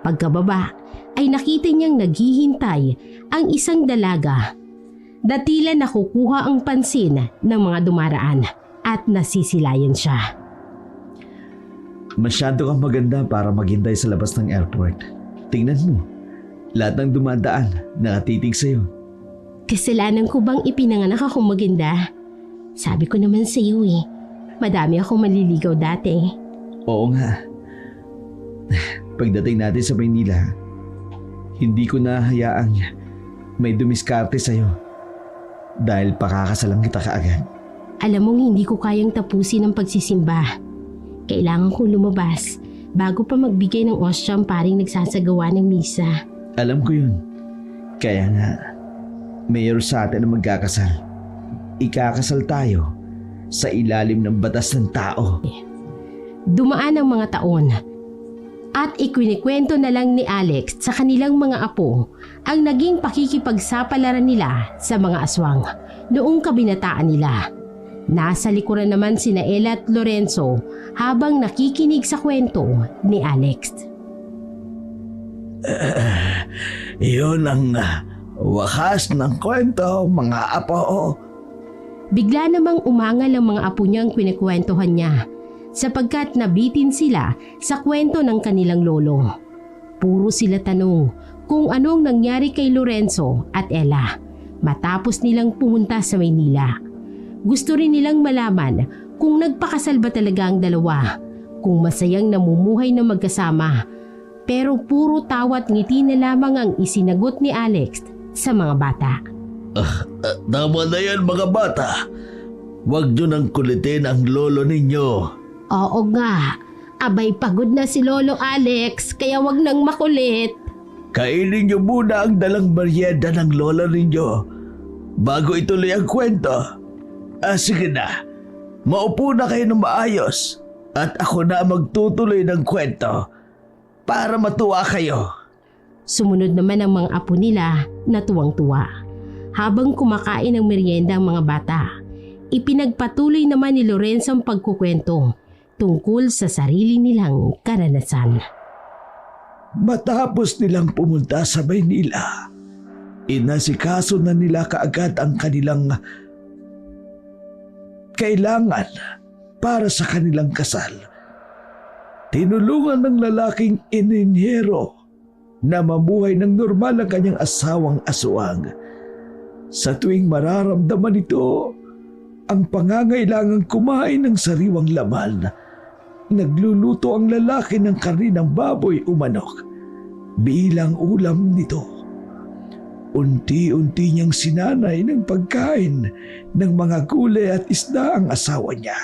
Speaker 1: Pagkababa ay nakita niyang naghihintay ang isang dalaga. Datila nakukuha ang pansin ng mga dumaraan at nasisilayan siya.
Speaker 3: Masyado kang maganda para maghintay sa labas ng airport. Tingnan mo, lahat ng dumadaan nakatitig sa'yo.
Speaker 1: Kasalanan ko bang ipinanganak akong maganda? Sabi ko naman sa iyo madami akong maliligaw dati.
Speaker 3: Oo nga. Pagdating natin sa Maynila, hindi ko nahayaang may dumiskarte sa'yo dahil pakakasalang kita kaagad.
Speaker 1: Alam mong hindi ko kayang tapusin ang pagsisimba. Kailangan kong lumabas bago pa magbigay ng ostya ang paring nagsasagawa ng misa.
Speaker 3: Alam ko yun. Kaya nga, mayor sa atin na magkakasal. Ikakasal tayo sa ilalim ng batas ng tao.
Speaker 1: Dumaan ang mga taon at ikinikwento na lang ni Alex sa kanilang mga apo ang naging pakikipagsapalaran nila sa mga aswang noong kabinataan nila. Nasa likuran naman sina Ella at Lorenzo habang nakikinig sa kwento ni Alex.
Speaker 2: Iyon ang wakas ng kwento, mga apo.
Speaker 1: Bigla namang umangal ang mga apo niyang kinikwentuhan niya sapagkat nabitin sila sa kwento ng kanilang lolo. Puro sila tanong kung anong nangyari kay Lorenzo at Ella matapos nilang pumunta sa Maynila. Gusto rin nilang malaman kung nagpakasal ba talaga ang dalawa, kung masayang namumuhay na magkasama. Pero puro tawa't ngiti na lamang ang isinagot ni Alex sa mga bata.
Speaker 2: Tama na yan, mga bata. Huwag nyo nang kulitin ang lolo ninyo.
Speaker 1: Oo nga, abay pagod na si Lolo Alex kaya wag nang makulit.
Speaker 2: Kainin nyo muna ang dalang merienda ng lola ninyo bago ituloy ang kwento. Sige na, maupo na kayo ng maayos at ako na magtutuloy ng kwento para matuwa kayo.
Speaker 1: Sumunod naman ang mga apo nila na tuwang-tuwa. Habang kumakain ng merienda ang mga bata, ipinagpatuloy naman ni Lorenzo ang pagkukwento tungkol sa sarili nilang karanasan.
Speaker 2: Matapos nilang pumunta sa Maynila, inasikaso na nila kaagad ang kanilang kailangan
Speaker 3: para sa kanilang kasal. Tinulungan ng lalaking ininyero na mabuhay ng normal ang kanyang asawang aswang. Sa tuwing mararamdaman nito ang pangangailangang kumain ng sariwang laman, nagluluto ang lalaki ng karne ng baboy o manok bilang ulam nito. Unti-unti niyang sinanay ng pagkain ng mga gulay at isda ang asawa niya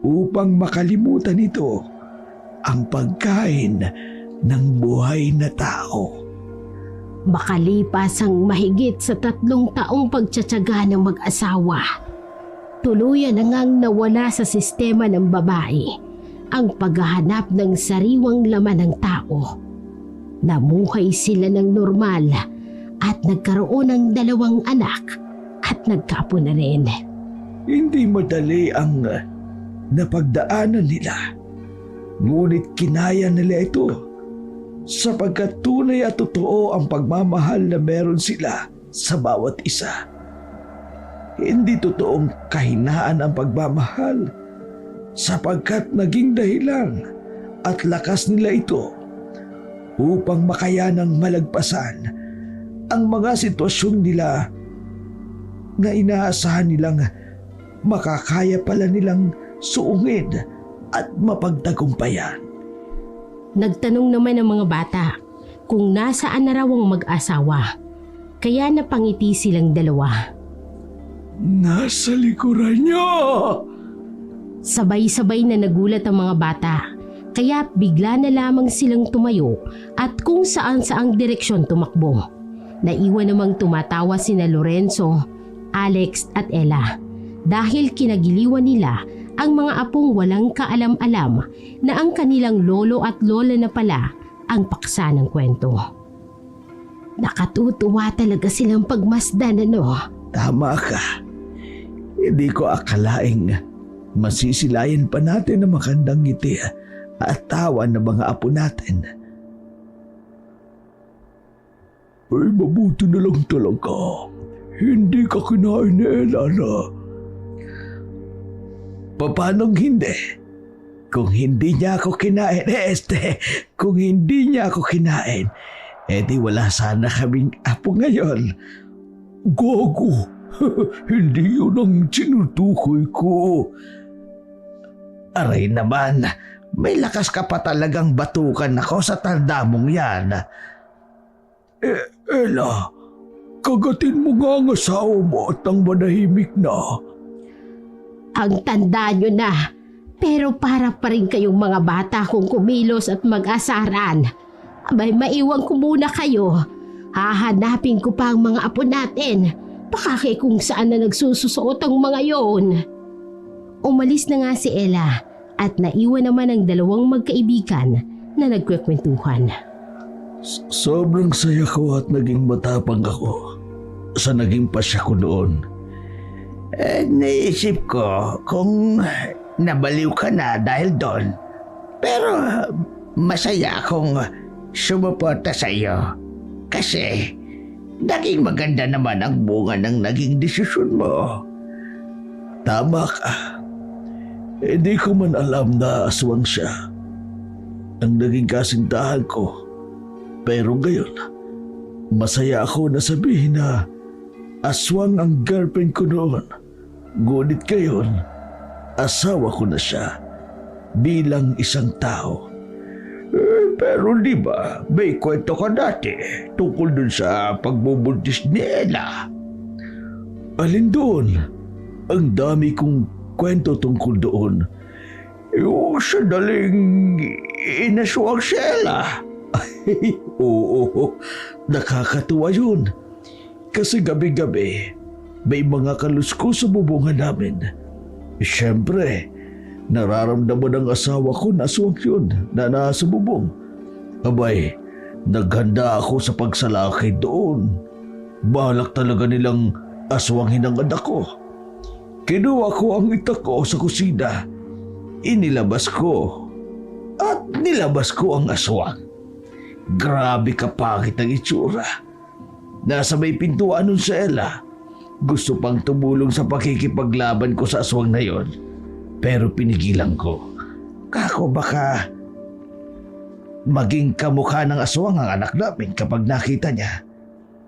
Speaker 3: upang makalimutan nito ang pagkain ng buhay na tao.
Speaker 1: Makalipas ang mahigit sa 3 taong pagtsatsaga ng mag-asawa, tuluyan na ngang nawala sa sistema ng babae ang paghahanap ng sariwang laman ng tao. Namuhay sila ng normal at nagkaroon ng 2 anak at nagkaapo na rin.
Speaker 3: Hindi madali ang napagdaanan nila, ngunit kinaya nila ito sapagkat tunay at totoo ang pagmamahal na meron sila sa bawat isa. Hindi totoong kahinaan ang pagmamahal sapagkat naging dahilan at lakas nila ito upang makayanang malagpasan ang mga sitwasyon nila na inaasahan nilang makakaya pala nilang suungin at mapagtagumpayan.
Speaker 1: Nagtanong naman ang mga bata kung nasaan na raw ang mag-asawa, kaya napangiti silang 2.
Speaker 3: Nasa likuran niyo!
Speaker 1: Sabay-sabay na nagulat ang mga bata, kaya bigla na lamang silang tumayo at kung saan-saang direksyon tumakbo. Naiwan namang tumatawa sina Lorenzo, Alex at Ella dahil kinagiliwan nila ang mga apong walang kaalam-alam na ang kanilang lolo at lola na pala ang paksa ng kwento. Nakatutuwa talaga silang pagmasdan, ano?
Speaker 3: Tama ka. Hindi ko akalaing masisilayan pa natin ang makandang ngiti at tawa ng mga apo natin. Ay, mabuti na lang talaga. Hindi ka kinain ni Ella na. Paanong hindi? Kung hindi niya ako kinain, kung hindi niya ako kinain, di wala sana kaming apo ngayon. Gogo, hindi yun ang sinutukoy ko. Aray naman, may lakas ka pa talagang batukan ako sa tanda mong yan. Ella, kagatin mo nga ang asawa mo at ang manahimik na.
Speaker 1: Ang tanda nyo na, pero para pa rin kayong mga bata kung kumilos at mag-asaran. Abay, maiwan ko muna kayo. Hahanapin ko pa ang mga apo natin. Baka kay kung saan na nagsususuot ang mga yon. Umalis na nga si Ella at naiwan naman ang 2 magkaibigan na nagkwekwentuhan.
Speaker 3: Sobrang saya ko at naging matapang ako sa naging pasya ko noon.
Speaker 2: Naisip ko kung nabaliw ka na dahil doon. Pero masaya akong sumuporta sa iyo. Kasi naging maganda naman ang bunga ng naging desisyon mo.
Speaker 3: Tama ka. Hindi ko man alam na aswang siya ang naging kasintahan ko. Pero ngayon, masaya ako na sabihin na aswang ang girlfriend ko noon. Ngunit ngayon, asawa ko na siya bilang isang tao.
Speaker 2: Pero di ba, may kwento ka dati tungkol dun sa pagbubuntis ni Ella.
Speaker 3: Alin doon? Ang dami kong kwento tungkol doon.
Speaker 2: Yung sandaling inaswang si Ella.
Speaker 3: Oo, nakakatuwa yun. Kasi gabi-gabi, may mga kalusko sa bubungan namin. Siyempre, nararamdaman ng asawa ko na aswang yun na nasa bubong. Abay, naghanda ako sa pagsalakay doon. Balak talaga nilang aswangin ang anak ko. Kinuha ko ang itak ko sa kusina. Inilabas ko at nilabas ko ang aswang. Grabe kapangit ang itsura. Nasa may pintuan nun sa Ella. Gusto pang tumulong sa pakikipaglaban ko sa aswang na yon.
Speaker 2: pero pinigilan ko. Kako baka maging kamukha ng aswang ang anak namin kapag nakita niya.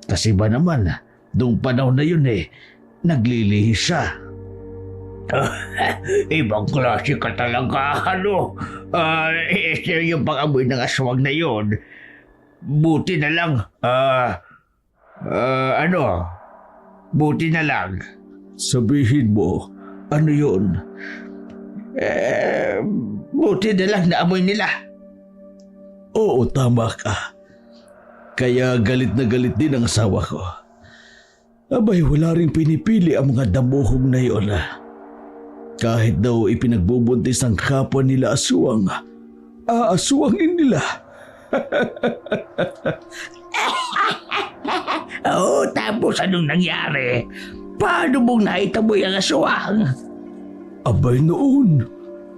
Speaker 2: Kasi ba naman, nung panahon na yun naglilihi siya. Ibang klase ka talaga, ano? Yung pang-amoy ng aswang na yun. Buti na lang, buti na lang.
Speaker 3: Sabihin mo, ano yun?
Speaker 2: Buti na lang na amoy nila.
Speaker 3: Oo, tama ka. Kaya galit na galit din ang asawa ko. Abay, wala ring pinipili ang mga damuhong na yun. Kahit daw ipinagbubuntis ang kapwa nila aswang, aaswangin nila.
Speaker 2: Oo, tapos anong nangyari? Paano mong naitamoy ang aswang?
Speaker 3: Abay noon,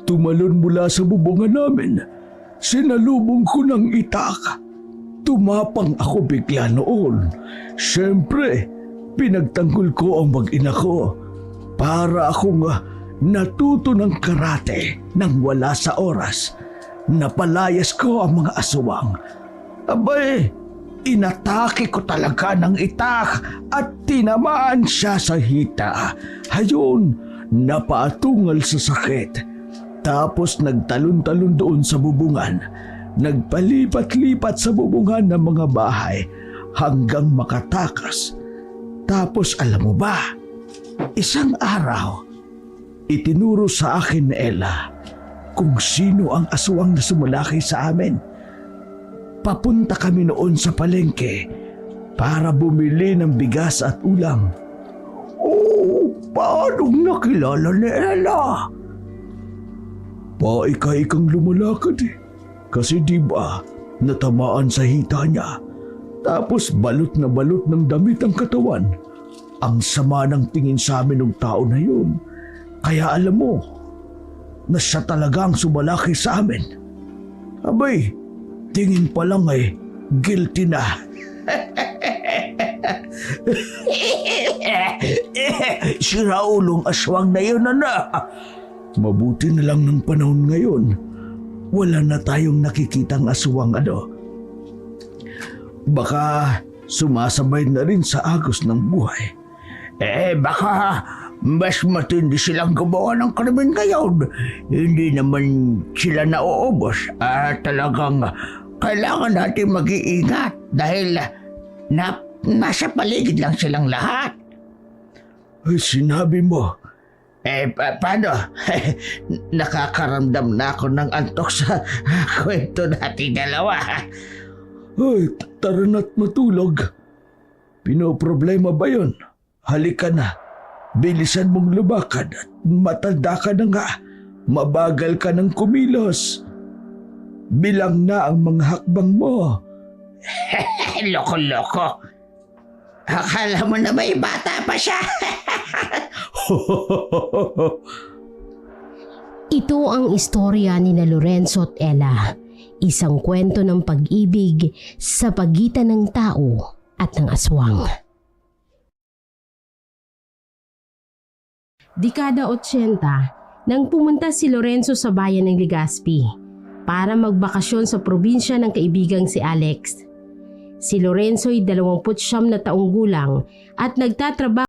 Speaker 3: tumalon mula sa bubungan namin. Sinalubong ko ng itak. Tumapang ako bigla noon. Siyempre, pinagtanggol ko ang mag-ina ko para akong natuto ng karate nang wala sa oras. Napalayas ko ang mga aswang. Abay, inatake ko talaga ng itak at tinamaan siya sa hita. Hayon, napaatungal sa sakit. Tapos nagtalon-talon doon sa bubungan. Nagpalipat-lipat sa bubungan ng mga bahay hanggang makatakas. Tapos alam mo ba, isang araw, itinuro sa akin ni Ella kung sino ang aswang na sumalaki sa amin. Papunta kami noon sa palengke para bumili ng bigas at ulam. Oh, paano nakilala ni Ella? Paika-ikang lumalakad Kasi di ba, natamaan sa hita niya. Tapos balot na balot ng damit ang katawan. Ang sama ng tingin sa amin ng tao na yun. Kaya alam mo, na siya talaga ang sumalaki sa amin. Abay, tingin pa lang guilty na. Si Raulong aswang na yun, anak. Mabuti na lang ng panahon ngayon. Wala na tayong nakikitang aswang, ano. Baka sumasabay na rin sa agos ng buhay. Baka mas matindi silang gumawa ng krimen ngayon. Hindi naman sila nauubos. Talagang kailangan natin mag-iingat dahil nasa paligid lang silang lahat. Sinabi mo. Paano? Nakakaramdam na ako ng antok sa kwento natin dalawa. Tara na't matulog. Pinoproblema ba yun? Halika na. Bilisan mong lumakad at matanda ka na nga. Mabagal ka ng kumilos. Bilang na ang mga hakbang mo. Loko-loko. Akala mo na may bata pa siya.
Speaker 1: Ito ang istorya ni na Lorenzo at Ella. Isang kwento ng pag-ibig sa pagitan ng tao at ng aswang. Dekada 80 nang pumunta si Lorenzo sa bayan ng Legazpi para magbakasyon sa probinsya ng kaibigang si Alex. Si Lorenzo ay 29 na taong gulang at nagtatrabaho